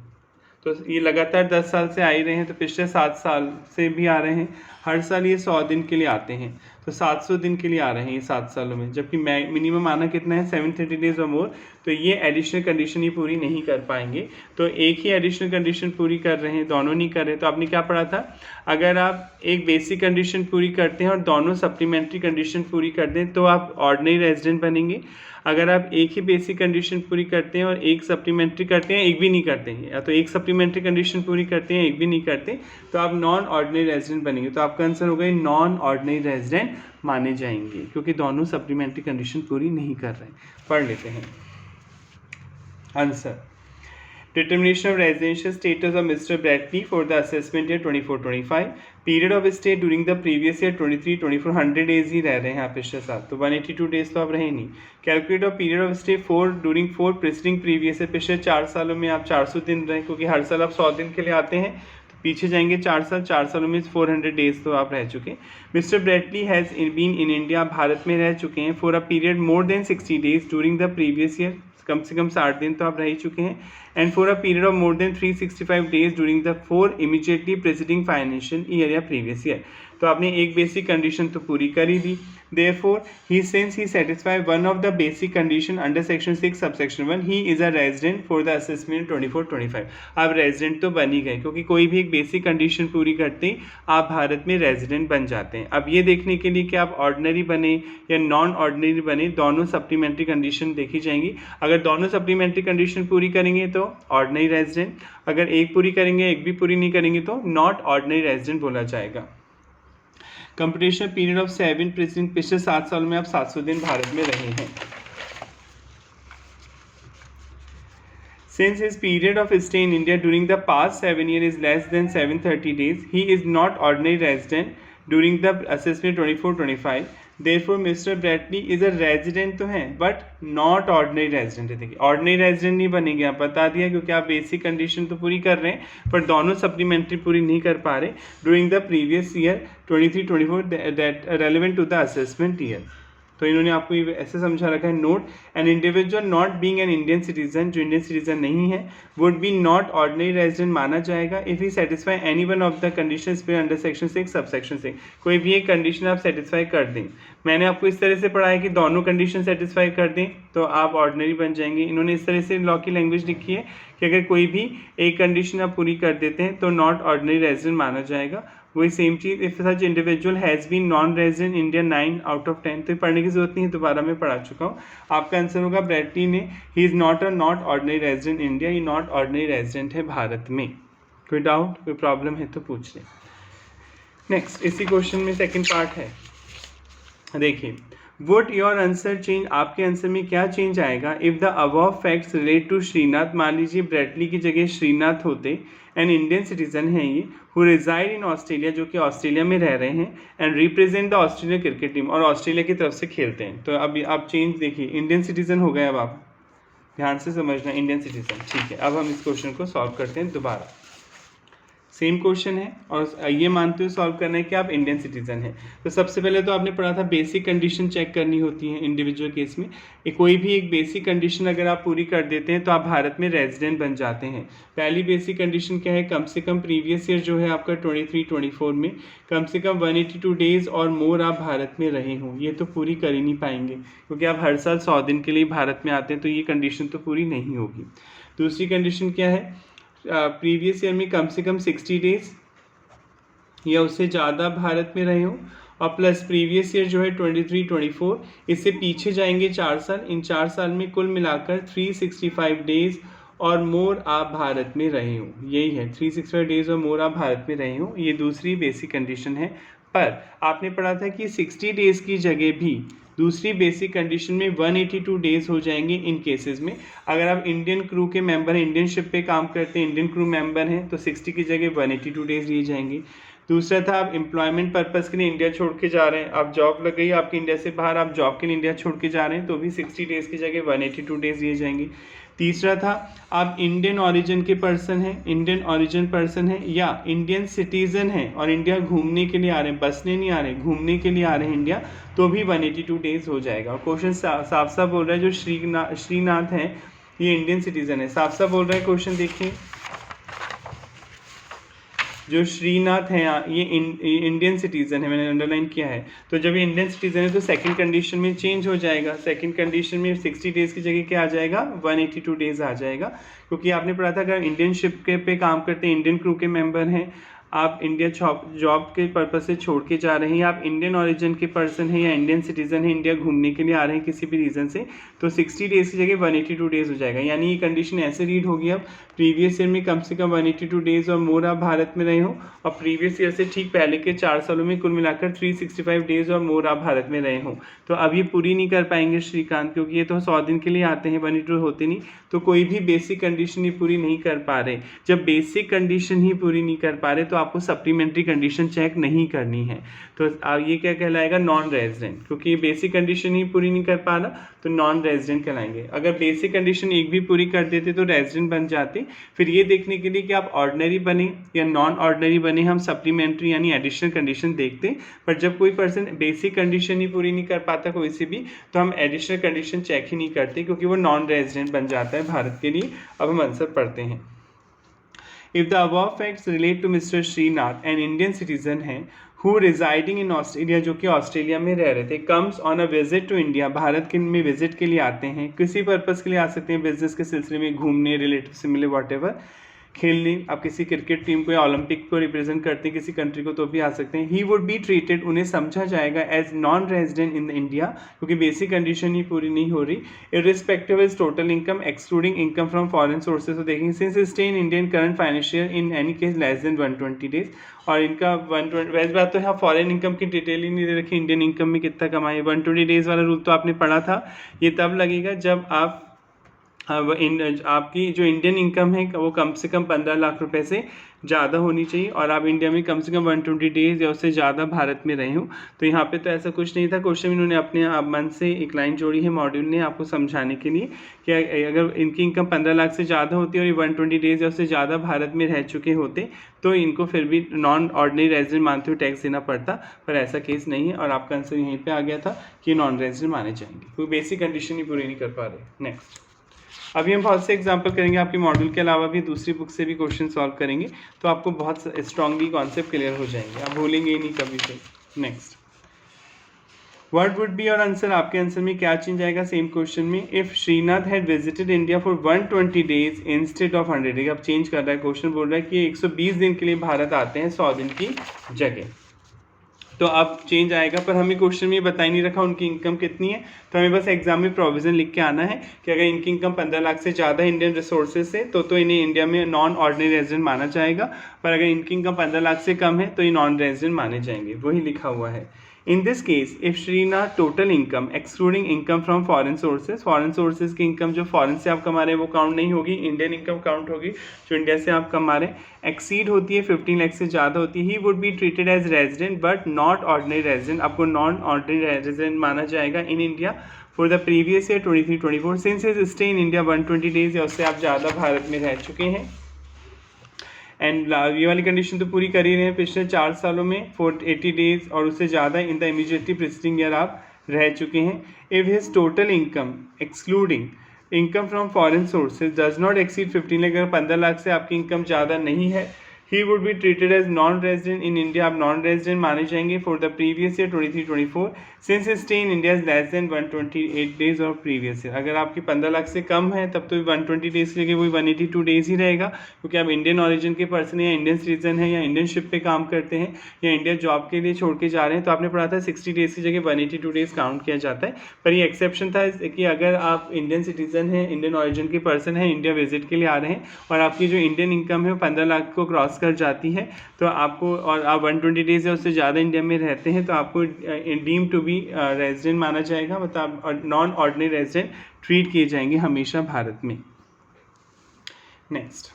तो ये लगातार 10 साल से आ ही रहे हैं, तो पिछले 7 साल से भी आ रहे हैं, हर साल ये 100 दिन के लिए आते हैं, तो 700 दिन के लिए आ रहे हैं ये 7 सालों में, जबकि मिनिमम आना कितना है 730 डेज और मोर। तो ये एडिशनल कंडीशन ये पूरी नहीं कर पाएंगे, तो एक ही एडिशनल कंडीशन पूरी कर रहे हैं, दोनों नहीं कर रहे। तो आपने क्या पढ़ा था, अगर आप एक बेसिक कंडीशन पूरी करते हैं और दोनों सप्लीमेंट्री कंडीशन पूरी कर दें तो आप ऑर्डिनरी रेजिडेंट बनेंगे। अगर आप एक ही बेसिक कंडीशन पूरी करते हैं और एक सप्लीमेंट्री करते हैं, एक भी नहीं करते हैं, या तो एक सप्लीमेंट्री कंडीशन पूरी करते हैं एक भी नहीं करते, तो आप नॉन ऑर्डिनरी रेजिडेंट बनेंगे। तो आपका आंसर होगा नॉन ऑर्डिनरी रेजिडेंट माने जाएंगे, क्योंकि दोनों सप्लीमेंट्री कंडीशन पूरी नहीं कर रहे हैं। पढ़ लेते हैं answer. Determination of residential status of Mr. Bradley for the assessment year 24-25. Period of stay during the previous year 23-24, 100 days ही रह रहे हैं आप पिछले साल, तो 182 डेज तो आप रहे नहीं। Calculate of period of stay during 4 preceding previous year, पिछले 4 सालों में आप 400 दिन रहे, क्योंकि हर साल आप 100 दिन के लिए आते हैं, तो पीछे जाएंगे 4 साल, 4 सालों में 400 डेज तो आप रह चुके। Mister Bradley has been in India, Bharat में रह चुके हैं for a period more than 60 days during the previous year, कम से कम 60 दिन तो आप रह ही चुके हैं। And for a period of more than 365 days during the 4 immediately presiding financial year या प्रीवियस ईयर। तो आपने एक बेसिक कंडीशन तो पूरी कर ही दी। Therefore, since he satisfies one of the basic condition under section 6 subsection 1, he is a resident for the assessment 24-25. आप resident तो बन ही गए, क्योंकि कोई भी एक बेसिक कंडीशन पूरी करते ही आप भारत में रेजिडेंट बन जाते हैं। अब ये देखने के लिए कि आप ऑर्डिनरी बने या नॉन ऑर्डिनरी बने, दोनों सप्लीमेंट्री कंडीशन देखी जाएंगी। अगर दोनों सप्लीमेंट्री कंडीशन पूरी करेंगे तो ऑर्डिनरी रेजिडेंट, अगर एक पूरी करेंगे एक भी पूरी नहीं करेंगे तो नॉट ऑर्डिनरी रेजिडेंट बोला जाएगा। कंप्यूटेशन पीरियड ऑफ 7 प्रेसिडेंट, पिछले 7 सालों में आप 700 दिन भारत में रहे हैं। Since his period of stay in India during the past 7 years is less than 730 days, he is not ordinary resident during the assessment 24-25. Therefore, Mr. Bradley is a resident तो हैं, but not ordinary resident है। देखिए ordinary resident नहीं बनेंगे, आप बता दिया, क्योंकि आप बेसिक कंडीशन तो पूरी कर रहे हैं पर दोनों सप्लीमेंट्री पूरी नहीं कर पा रहे during the previous year 23-24 that relevant to the assessment year. तो इन्होंने आपको ऐसे समझा रखा है, not an individual not being an Indian citizen, जो इंडियन सिटीजन नहीं है, would be not ordinary resident माना जाएगा if he satisfy any one of the conditions पे अंडर सेक्शन 6 सबसेक्शन 6। कोई भी एक कंडीशन आप सेटिस्फाई कर दें, मैंने आपको इस तरह से पढ़ाया कि दोनों कंडीशन सेटिस्फाई कर दें तो आप ऑर्डिनरी बन जाएंगे। इन्होंने इस तरह से लॉ की लैंग्वेज लिखी है कि अगर कोई भी एक कंडीशन आप पूरी कर देते हैं तो नॉट ऑर्डिनरी रेजिडेंट माना जाएगा। वही सेम चीज़, if such individual has been non resident India 9 out of 10, तो पढ़ने की जरूरत नहीं है, दोबारा मैं पढ़ा चुका हूँ। आपका आंसर होगा ब्रैडली ने, he is not ordinary resident India, he not ordinary resident है भारत में। कोई डाउट कोई प्रॉब्लम है तो पूछ लें। नेक्स्ट इसी क्वेश्चन में सेकंड पार्ट है, देखिए वुड योर आंसर चेंज, आपके आंसर में क्या चेंज आएगा if the above facts relate to Shrinath. मान लीजिए ब्रेटली की जगह श्रीनाथ होते, एन इंडियन सिटीजन है ये, हु रिजाइड इन ऑस्ट्रेलिया, जो कि ऑस्ट्रेलिया में रह रहे हैं, and represent the Australia cricket team, और ऑस्ट्रेलिया की तरफ से खेलते हैं। तो अब आप चेंज देखिए, इंडियन सिटीजन हो गए। अब आप ध्यान से समझना, इंडियन सिटीजन। ठीक है, अब हम इस क्वेश्चन को सॉल्व करते हैं दोबारा। सेम क्वेश्चन है और ये मानते हुए सॉल्व करना है कि आप इंडियन सिटीजन हैं। तो सबसे पहले तो आपने पढ़ा था बेसिक कंडीशन चेक करनी होती है इंडिविजुअल केस में। कोई भी एक बेसिक कंडीशन अगर आप पूरी कर देते हैं तो आप भारत में रेजिडेंट बन जाते हैं। पहली बेसिक कंडीशन क्या है, कम से कम प्रीवियस ईयर जो है आपका 23-24 में कम से कम 182 डेज और मोर आप भारत में रहे हों। ये तो पूरी कर ही नहीं पाएंगे क्योंकि आप हर साल 100 दिन के लिए भारत में आते हैं, तो ये कंडीशन तो पूरी नहीं होगी। दूसरी कंडीशन क्या है, प्रीवियस ईयर में कम से कम 60 डेज या उससे ज़्यादा भारत में रहे हो, और प्लस प्रीवियस ईयर जो है 23-24, इससे पीछे जाएंगे 4 साल, इन 4 साल में कुल मिलाकर 365 डेज और मोर आप भारत में रहे हो। यही है, 365 डेज और मोर आप भारत में रहे हो, ये दूसरी बेसिक कंडीशन है। पर आपने पढ़ा था कि 60 डेज की जगह भी दूसरी बेसिक कंडीशन में 182 डेज हो जाएंगे इन केसेस में। अगर आप इंडियन क्रू के मेंबर हैं, इंडियन शिप पे काम करते हैं, इंडियन क्रू मेंबर हैं, तो 60 की जगह 182 डेज लिए जाएंगे। दूसरा था आप एम्प्लॉयमेंट पर्पस के लिए इंडिया छोड़ के जा रहे हैं, आप जॉब लग गई आपकी इंडिया से बाहर, आप जॉब के लिए इंडिया छोड़ के जा रहे हैं, तो भी 60 डेज की जगह 182 डेज लिए जाएंगे। तीसरा था आप इंडियन ओरिजिन के पर्सन हैं, इंडियन ओरिजिन पर्सन हैं या इंडियन सिटीजन हैं और इंडिया घूमने के लिए आ रहे हैं, बसने नहीं आ रहे, घूमने के लिए आ रहे हैं इंडिया, तो भी 182 डेज हो जाएगा। और क्वेश्चन साफ साफ बोल रहा है, जो श्रीनाथ हैं ये इंडियन सिटीजन है, साफ साफ बोल रहा है क्वेश्चन। देखिए जो श्रीनाथ हैं ये इंडियन सिटीजन है, मैंने अंडरलाइन किया है। तो जब ये इंडियन सिटीजन है तो सेकंड कंडीशन में चेंज हो जाएगा, सेकंड कंडीशन में 60 डेज की जगह क्या आ जाएगा, 182 डेज आ जाएगा। क्योंकि आपने पढ़ा था अगर इंडियन शिप के पे काम करते हैं, इंडियन क्रू के मेंबर हैं, आप इंडिया जॉब के पर्पज से छोड़ के जा रहे हैं, आप इंडियन ओरिजिन के पर्सन हैं या इंडियन सिटीजन हैं, इंडिया घूमने के लिए आ रहे हैं किसी भी रीज़न से, तो 60 डेज की जगह 182 डेज हो जाएगा। यानी ये कंडीशन ऐसे रीड होगी, अब प्रीवियस ईयर में कम से कम 182 डेज और मोर आप भारत में रहे हो, और प्रीवियस ईयर से ठीक पहले के 4 सालों में कुल मिलाकर 365 डेज और मोर आप भारत में रहे हो। तो अब ये पूरी नहीं कर पाएंगे श्रीकांत, क्योंकि ये तो 100 दिन के लिए आते हैं, 182 होते नहीं, तो कोई भी बेसिक कंडीशन ही पूरी नहीं कर पा रहे। जब बेसिक कंडीशन ही पूरी नहीं कर पा रहे तो आपको सप्लीमेंट्री कंडीशन चेक नहीं करनी है। तो ये क्या कहलाएगा, नॉन रेजिडेंट, क्योंकि ये बेसिक कंडीशन ही पूरी नहीं कर पा रहा तो नॉन रेजिडेंट कहलाएंगे। अगर बेसिक कंडीशन एक भी पूरी कर देते तो रेजिडेंट बन जाते। फिर ये देखने के लिए कि आप ऑर्डिनरी बने या नॉन ऑर्डिनरी बने, हम सप्लीमेंट्री यानी एडिशनल कंडीशन देखते। पर जब कोई पर्सन बेसिक कंडीशन ही पूरी नहीं कर पाता कोई से भी, तो हम एडिशनल कंडीशन चेक ही नहीं करते, क्योंकि वो नॉन रेजिडेंट बन जाता है भारत के लिए। अब हम आंसर पढ़ते हैं। If the above facts relate to Mr. Srinath, an Indian citizen है, who residing in Australia, जो कि ऑस्ट्रेलिया में रह रहे थे, comes on a visit to India, Bharat के में विजिट के लिए आते हैं, किसी पर्पज़ के लिए आ सकते हैं, बिजनेस के सिलसिले में, घूमने, रिलेटिव से मिले, वॉटेवर, खेलने, आप किसी क्रिकेट टीम को या ओलंपिक को रिप्रेजेंट करते हैं किसी कंट्री को, तो भी आ सकते हैं। ही वुड बी ट्रीटेड, उन्हें समझा जाएगा as non resident in India, क्योंकि बेसिक कंडीशन ही पूरी नहीं हो रही। Irrespective is total income excluding income from foreign sources, तो देखेंगे since stay in Indian current financial in any case less than 120 days, और इनका 120, वैसे बात तो यहाँ फॉरेन इनकम की डिटेल ही नहीं दे रखी, इंडियन इनकम में कितना कमाए। 120 डेज वाला रूल तो आपने पढ़ा था, ये तब लगेगा जब आप आपकी जो इंडियन इनकम है वो कम से कम 15 लाख रुपए से ज़्यादा होनी चाहिए, और आप इंडिया में कम से कम 120 डेज या उससे ज़्यादा भारत में रहे हो। तो यहाँ पे तो ऐसा कुछ नहीं था, क्वेश्चन इन्होंने अपने मन से एक लाइन जोड़ी है मॉड्यूल ने आपको समझाने के लिए कि अगर इनकी इनकम 15 लाख से ज़्यादा होती है और ये 120 डेज या उससे ज़्यादा भारत में रह चुके होते, तो इनको फिर भी नॉन ऑर्डिनरी रेजिडेंट मानते हुए टैक्स देना पड़ता, पर ऐसा केस नहीं है, और आपका आंसर यहीं पर आ गया था कि नॉन रेजिडेंट माने जाएंगे, कोई बेसिक कंडीशन ही पूरी नहीं कर पा रहे। नेक्स्ट, अभी हम बहुत से एग्जाम्पल करेंगे, आपके मॉड्यूल के अलावा भी दूसरी बुक से भी क्वेश्चन सॉल्व करेंगे, तो आपको बहुत स्ट्रांगली कॉन्सेप्ट क्लियर हो जाएंगे, आप भूलेंगे ही नहीं कभी से। Next, what would be your answer, आपके आंसर में क्या चेंज आएगा सेम क्वेश्चन में। If Shrinath had visited India for 120 days instead of 100 days, अब चेंज कर रहा है, क्वेश्चन बोल रहा है कि 120 दिन के लिए भारत आते हैं 100 दिन की जगह, तो अब चेंज आएगा। पर हमें क्वेश्चन में बता ही नहीं रखा उनकी इनकम कितनी है, तो हमें बस एग्जाम में प्रोविजन लिख के आना है कि अगर इनकी इनकम 15 लाख से ज़्यादा इंडियन रिसोर्सेज से तो इन्हें इंडिया में नॉन ऑर्डिनरी रेजिडेंट माना जाएगा, पर अगर इनकी इनकम 15 लाख से कम है तो ये नॉन रेजिडेंट माने जाएंगे, वही लिखा हुआ है। In this case, if Shrina total income excluding income from foreign sources की income जो foreign से आप कमा रहे हैं वो काउंट नहीं होगी, इंडियन इनकम काउंट होगी जो इंडिया से आप कमा रहे हैं, एक्सीड होती है 15 लाख से ज़्यादा होती है, he would be treated as resident but not ordinary resident, आपको नॉन ऑर्डिनरी रेजिडेंट माना जाएगा in India for the previous year 23-24 since his stay in India 120 days या उससे आप ज़्यादा भारत में रह चुके हैं। एंड ये वाली कंडीशन तो पूरी कर ही रहे हैं पिछले 4 सालों में 480 डेज और उससे ज़्यादा in the immediately preceding year आप रह चुके हैं। If his total income excluding income from foreign sources does not exceed 15 lakh, अगर 15 लाख से आपकी इनकम ज़्यादा नहीं है, he would be treated as non resident in India, आप नॉन रेजिडेंट माने जाएंगे for the previous year 23-24 since stay in India is less than 128 days और प्रीवियस ईयर। अगर आपकी 15 लाख से कम है तब तो 120 डेज की जगह वही 182 डेज ही रहेगा, क्योंकि आप इंडियन ऑरिजिन के पर्सन या इंडियन सिटीजन है या इंडियन शिप पे काम करते हैं या इंडिया जॉब के लिए छोड़ के जा रहे हैं। तो आपने पढ़ा था 60 डेज की जगह 182 डेज काउंट किया जाता है, पर ये एक्सेप्शन था कि अगर आप इंडियन सिटीजन हैं, इंडियन ऑरिजिन के पर्सन हैं, इंडिया विजिट के लिए आ रहे हैं और आपकी जो इंडियन इनकम है वो 15 लाख को क्रॉस कर जाती है तो आपको, और आप 120 डेज या उससे ज़्यादा इंडिया में रहते हैं तो आपको डीम टू बी रेजिडेंट माना जाएगा, मतलब नॉन ऑर्डिनरी रेजिडेंट ट्रीट किए जाएंगे हमेशा भारत में। Next,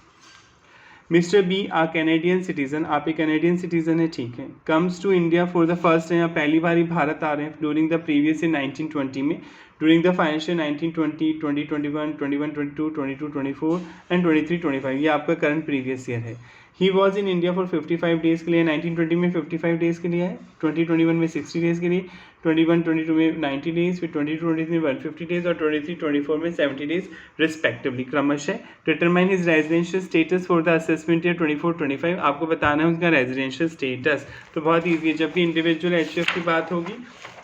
mister B a Canadian citizen, आप एक कैनेडियन सिटीजन है, ठीक है, comes to India for the first time, पहली बार ही भारत आ रहे हैं ड्यूरिंग द प्रीवियस ईयर 1920 में, ड्यूरिंग द फाइनेंशियल 1920, 2021, 21-22, 22-24 एंड 23-25, ये आपका करंट प्रीवियस ईयर है। He was in India for 55 days के लिए, 1920 में 55 डेज़ के लिए है, 2021 में 60 डेज़ के लिए, 21-22 में 90 डेज़, फिर 22-23 में 150 डेज़ और 23-24 में 70 डेज़ रिस्पेक्टिवली क्रमशः। Determine his residential status for the assessment year 24-25, आपको बताना है उसका रेजिडेंशियल स्टेटस, तो बहुत ईजी है। जब भी इंडिविजुअल एचएफ की बात होगी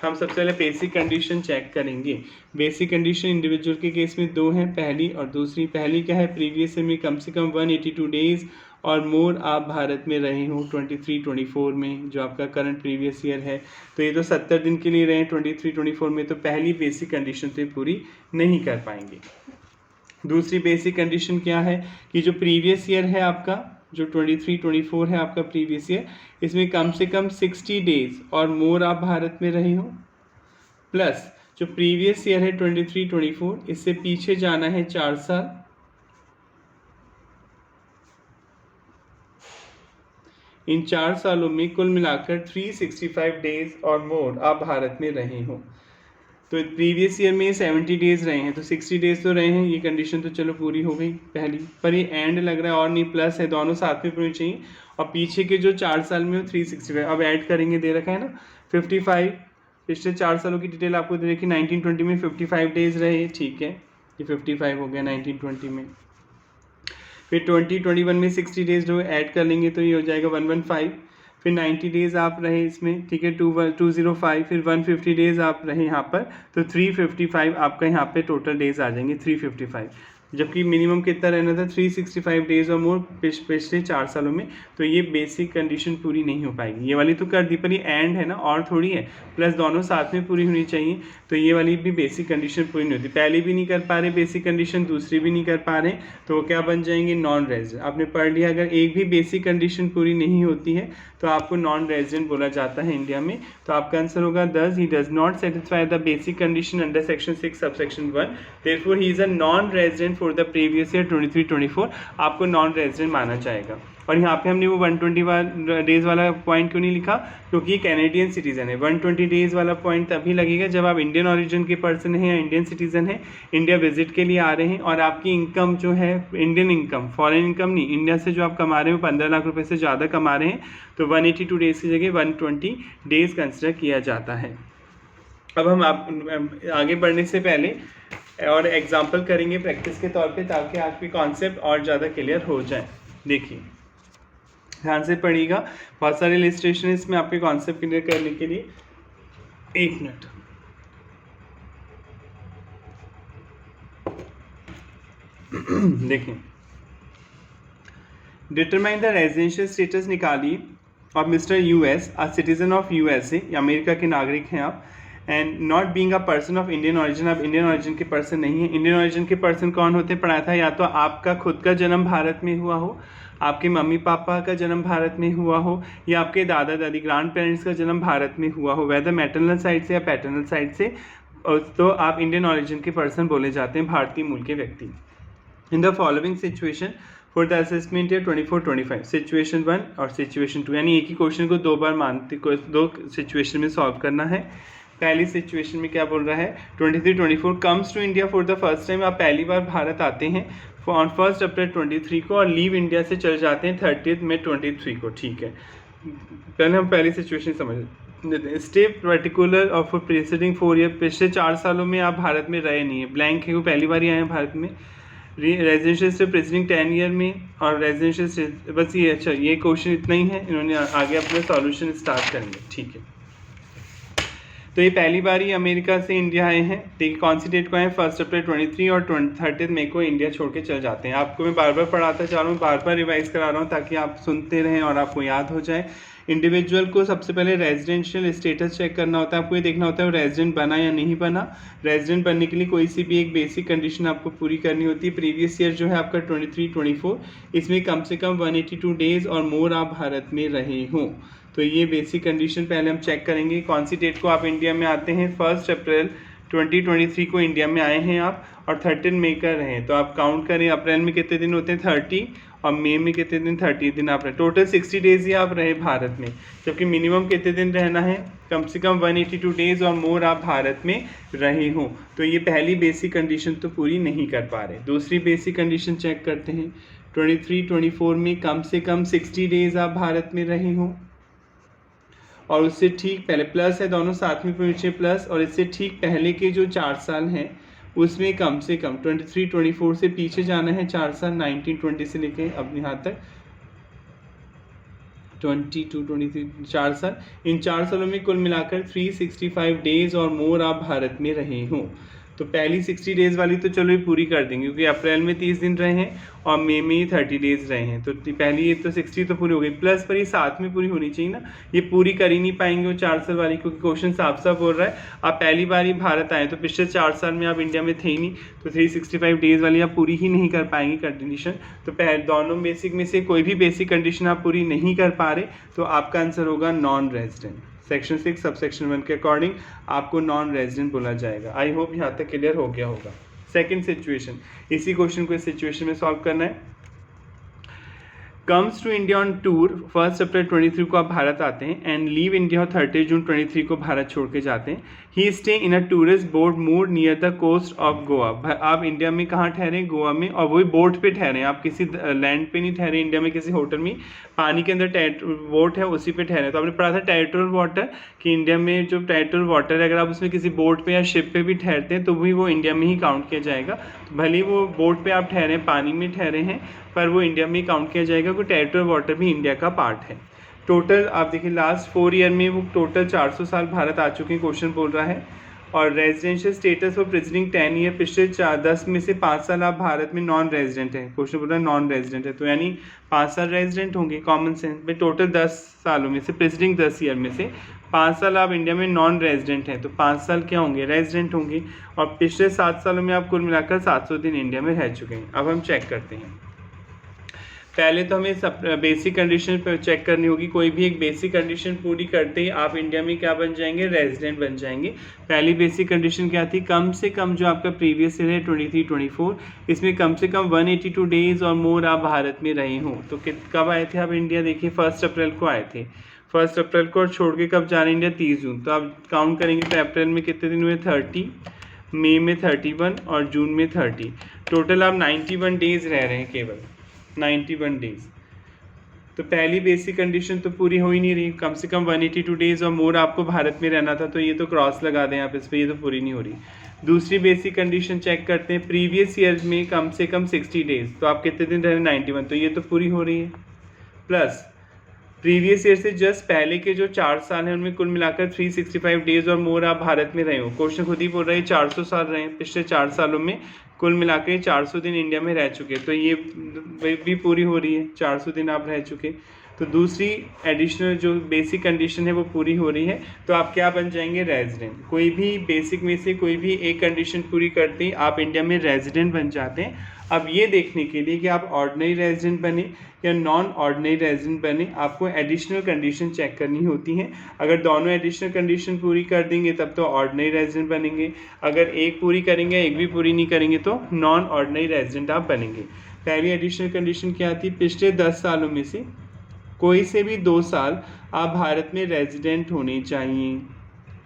हम सबसे पहले बेसिक कंडीशन चेक करेंगे। बेसिक कंडीशन इंडिविजुअल के केस में 2 हैं, पहली और दूसरी। पहली क्या है, प्रीवियस ईयर में कम से कम 182 डेज़ और मोर आप भारत में रहे हो 23-24 में, जो आपका करंट प्रीवियस ईयर है, तो ये तो 70 दिन के लिए रहे 23-24 में, तो पहली बेसिक कंडीशन तो पूरी नहीं कर पाएंगे। दूसरी बेसिक कंडीशन क्या है कि जो प्रीवियस ईयर है आपका, जो 23-24 है आपका प्रीवियस ईयर, इसमें कम से कम 60 डेज और मोर आप भारत में रहे हो, प्लस जो प्रीवियस ईयर है 23-24, इससे पीछे जाना है 4 साल, इन 4 सालों में कुल मिलाकर 365 डेज और मोर आप भारत में रहे हो। तो प्रीवियस ईयर में 70 डेज़ रहे हैं तो 60 डेज़ तो रहे हैं, ये कंडीशन तो चलो पूरी हो गई पहली, पर ये एंड लग रहा है और नहीं प्लस है, दोनों साथ में पूरी चाहिए, और पीछे के जो 4 साल में वो 365 अब ऐड करेंगे, दे रखा है ना 55, पिछले 4 सालों की डिटेल आपको दे रखी, 1920 में 55 डेज़ रहे, ठीक है, ये 55 हो गया 1920 में, फिर 2021 में 60 डेज़ जो ऐड कर लेंगे तो ये हो जाएगा 115, फिर 90 डेज़ आप रहे इसमें, ठीक है, 205, फिर 150 डेज़ आप रहे यहाँ पर, तो 355 आपका यहाँ पे टोटल डेज़ आ जाएंगे 355, जबकि मिनिमम कितना रहना था 365 डेज़ और मोर पिछले 4 सालों में, तो ये बेसिक कंडीशन पूरी नहीं हो पाएगी। ये वाली तो कर दी, पर ये एंड है ना, और थोड़ी है, प्लस दोनों साथ में पूरी होनी चाहिए, तो ये वाली भी बेसिक कंडीशन पूरी नहीं होती, पहली भी नहीं कर पा रहे बेसिक कंडीशन, दूसरी भी नहीं कर पा रहे, तो वो क्या बन जाएंगे, नॉन रेजिडेंट। आपने पढ़ लिया, अगर एक भी बेसिक कंडीशन पूरी नहीं होती है तो आपको नॉन रेजिडेंट बोला जाता है इंडिया में, तो आपका आंसर होगा 10, he does not satisfy the basic condition under section 6 subsection 1, therefore he is a non resident for the previous year 23-24, आपको नॉन रेजिडेंट माना जाएगा। और यहाँ पे हमने वो 120 डेज़ वाला पॉइंट क्यों नहीं लिखा, क्योंकि ये कैनेडियन सिटीज़न है। 120 डेज़ वाला पॉइंट तभी लगेगा जब आप इंडियन ओरिजिन के पर्सन हैं या इंडियन सिटीज़न हैं, इंडिया विजिट के लिए आ रहे हैं और आपकी इनकम जो है इंडियन इनकम, फॉरेन इनकम नहीं, इंडिया से जो आप कमा रहे हो 15 लाख रुपए से ज़्यादा कमा रहे हैं, तो 182 डेज़ की जगह 120 डेज़ कंसिडर किया जाता है। अब हम आगे बढ़ने से पहले और एग्जाम्पल करेंगे प्रैक्टिस के तौर पे, ताकि आपकी कॉन्सेप्ट और ज़्यादा क्लियर हो जाए। देखिए ध्यान से पढ़िएगा, बहुत सारे इलस्ट्रेशन इसमें आपके कॉन्सेप्ट क्लियर करने के लिए। 1 मिनट, देखिए, डिटरमाइन द रेजिडेंशियल स्टेटस निकालिए और mister US, a citizen of USA, America के नागरिक हैं आप, and not being a person of Indian origin, आप इंडियन ऑरिजिन के पर्सन नहीं है। इंडियन ऑरिजिन के पर्सन कौन होते हैं, पढ़ा था, या तो आपका खुद का जन्म भारत में हुआ हो, आपके मम्मी पापा का जन्म भारत में हुआ हो या आपके दादा दादी ग्रैंड पेरेंट्स का जन्म भारत में हुआ हो, वेदर मैटरनल साइड से या पैटर्नल साइड से, तो आप इंडियन ऑरिजिन के पर्सन बोले जाते हैं, भारतीय मूल के व्यक्ति। In the following situation for the assessment year 24-25, situation 1 और सिचुएशन 2, यानी एक ही क्वेश्चन को दो बार दो सिचुएशन में सॉल्व करना है। पहली सिचुएशन में क्या बोल रहा है, 23-24 comes to India for the first time, आप पहली बार भारत आते हैं ऑन 1 अप्रैल 23 को और लीव इंडिया से चले जाते हैं 30 मई 23 को। ठीक है, पहले हम पहली सिचुएशन समझ लेते हैं। Stay particular of preceding 4 year, पिछले 4 सालों में आप भारत में रहे नहीं है, ब्लैंक है, वो पहली बार ही आए हैं भारत में। रेजिडेंशियल स्टे प्रीसीडिंग 10 ईयर में और रेजिडेंशियल स्टे, बस ये, अच्छा ये क्वेश्चन इतना ही है, इन्होंने आगे अपना सॉल्यूशन स्टार्ट करेंगे। ठीक है, तो ये पहली बार ही अमेरिका से इंडिया आए हैं। देखिए कौन सी डेट को आए, 1 अप्रैल 23 और 30 मई को इंडिया छोड़ के चल जाते हैं। आपको मैं बार बार पढ़ाता जा रहा हूँ, बार बार रिवाइज करा रहा हूँ ताकि आप सुनते रहें और आपको याद हो जाए। इंडिविजुअल को सबसे पहले रेजिडेंशियल स्टेटस चेक करना होता है, आपको ये देखना होता है वो रेजिडेंट बना या नहीं बना। रेजिडेंट बनने के लिए कोई सी भी एक बेसिक कंडीशन आपको पूरी करनी होती है। प्रीवियस ईयर जो है आपका 23-24, इसमें कम से कम 182 डेज और मोर आप भारत में रहे हों, तो ये बेसिक कंडीशन पहले हम चेक करेंगे। कौन सी डेट को आप इंडिया में आते हैं, 1 अप्रैल 2023 को इंडिया में आए हैं आप और 13 मई का रहें, तो आप काउंट करें अप्रैल में कितने दिन होते हैं 30 और मई में कितने दिन 30 दिन आप रहे, टोटल 60 डेज ही आप रहे भारत में। जबकि मिनिमम कितने दिन रहना है, कम से कम 182 डेज और मोर आप भारत में रहे हों, तो ये पहली बेसिक कंडीशन तो पूरी नहीं कर पा रहे। दूसरी बेसिक कंडीशन चेक करते हैं, 23-24 में कम से कम 60 डेज आप भारत में रहे हों और उससे ठीक पहले, प्लस है दोनों साथ में पहुँचे प्लस, और इससे ठीक पहले के जो 4 साल हैं उसमें कम से कम 23-24 से पीछे जाना है 4 साल, 1920 से लेके अब यहाँ तक 22-23 4 साल, इन 4 सालों में कुल मिलाकर 365 डेज और मोर आप भारत में रहे हों। तो पहली 60 डेज़ वाली तो चलो ये पूरी कर देंगे क्योंकि अप्रैल में 30 दिन रहे हैं और मई में 30 डेज़ रहे हैं, तो पहली ये तो 60 तो पूरी हो गई, प्लस पर ये साथ में पूरी होनी चाहिए ना, ये पूरी कर ही नहीं पाएंगे वो 4 साल वाली, क्योंकि क्वेश्चन साफ साफ बोल रहा है आप पहली बार ही भारत आए तो पिछले 4 साल में आप इंडिया में थे ही नहीं, तो 365 डेज़ वाली आप पूरी ही नहीं कर पाएंगे कंडीशन। तो पहले दोनों बेसिक में से कोई भी बेसिक कंडीशन आप पूरी नहीं कर पा रहे तो आपका आंसर होगा non resident. Section 6 sub section 1 के अकॉर्डिंग आपको नॉन रेजिडेंट बोला जाएगा। आई होप यहाँ तक क्लियर हो गया होगा। सेकंड सिचुएशन, इसी क्वेश्चन को इस सिचुएशन में सॉल्व करना है। Comes to India on tour 1 April 23 को आप भारत आते हैं एंड लीव इंडिया 30 जून 23 को भारत छोड़ के जाते हैं। He stay in a tourist boat moored near the coast of Goa. आप इंडिया में कहाँ ठहरे, गोवा में, और वही बोट पे ठहरे, आप किसी लैंड पे नहीं ठहरे इंडिया में किसी होटल में, पानी के अंदर बोट है उसी पे ठहरे। तो आपने पढ़ा था टेरिटोरियल वाटर कि इंडिया में जो टेरिटोरियल वाटर है अगर आप उसमें किसी बोट पे या शिप पे भी ठहरते हैं तो भी वो इंडिया में ही काउंट किया जाएगा। तो भले वो बोट पे आप ठहरे पानी में ठहरे हैं पर वो इंडिया में ही काउंट किया जाएगा क्योंकि टेरिटोरियल वाटर भी इंडिया का पार्ट है। टोटल आप देखिए लास्ट 4 ईयर में वो टोटल 400 साल भारत आ चुके हैं, क्वेश्चन बोल रहा है। और residential status for presiding 10 year, पिछले 10 में से 5 साल आप भारत में नॉन रेजिडेंट हैं, क्वेश्चन बोल रहा है नॉन रेजिडेंट है, तो यानी 5 साल रेजिडेंट होंगे कॉमन सेंस में। टोटल 10 सालों में से प्रेसिडिंग 10 ईयर में से 5 साल आप इंडिया में नॉन रेजिडेंट हैं, तो 5 साल क्या होंगे, रेजिडेंट होंगे। और पिछले 7 सालों में आप कुल मिलाकर 700 दिन इंडिया में रह चुके हैं। अब हम चेक करते हैं। पहले तो हमें सब बेसिक कंडीशन पर चेक करनी होगी, कोई भी एक बेसिक कंडीशन पूरी करते ही आप इंडिया में क्या बन जाएंगे, रेजिडेंट बन जाएंगे। पहली बेसिक कंडीशन क्या थी, कम से कम जो आपका प्रीवियस ईयर है 23-24 इसमें कम से कम 182 डेज और मोर आप भारत में रहे हों। तो कब आए थे आप इंडिया, देखिए 1 अप्रैल को आए थे, 1 अप्रैल को, और छोड़ के कब जा रहे हैं इंडिया, 30 जून। तो आप काउंट करेंगे तो अप्रैल में कितने दिन हुए, 30, मई में 31 और जून में 30, टोटल आप 91 डेज रह रहे हैं, केवल 91 डेज। तो पहली बेसिक कंडीशन तो पूरी हो ही नहीं रही, कम से कम 182 डेज और मोर आपको भारत में रहना था, तो ये तो क्रॉस लगा दें आप इस पर, ये तो पूरी नहीं हो रही। दूसरी बेसिक कंडीशन चेक करते हैं, प्रीवियस ईयर में कम से कम 60 डेज, तो आप कितने दिन रहे, 91, तो ये तो पूरी हो रही है। प्लस प्रीवियस ईयर से जस्ट पहले के जो 4 साल हैं उनमें कुल मिलाकर 365 डेज और मोर आप भारत में रहे हो। क्वेश्चन खुद ही बोल रहे हैं 400 साल रहे हैं, पिछले 4 सालों में कुल मिलाकर 400 दिन इंडिया में रह चुके, तो ये भी पूरी हो रही है, 400 दिन आप रह चुके। तो दूसरी एडिशनल जो बेसिक कंडीशन है वो पूरी हो रही है, तो आप क्या बन जाएंगे, रेजिडेंट। कोई भी बेसिक में से कोई भी एक कंडीशन पूरी करते ही आप इंडिया में रेजिडेंट बन जाते हैं। अब ये देखने के लिए कि आप ऑर्डिनरी रेजिडेंट बने या नॉन ऑर्डिनरी रेजिडेंट बने, आपको एडिशनल कंडीशन चेक करनी होती हैं। अगर दोनों एडिशनल कंडीशन पूरी कर देंगे तब तो ऑर्डिनरी रेजिडेंट बनेंगे, अगर एक पूरी करेंगे एक भी पूरी नहीं करेंगे तो नॉन ऑर्डिनरी रेजिडेंट आप बनेंगे। पहली एडिशनल कंडीशन क्या थी, पिछले 10 सालों में से कोई से भी 2 साल आप भारत में रेजिडेंट होने चाहिए,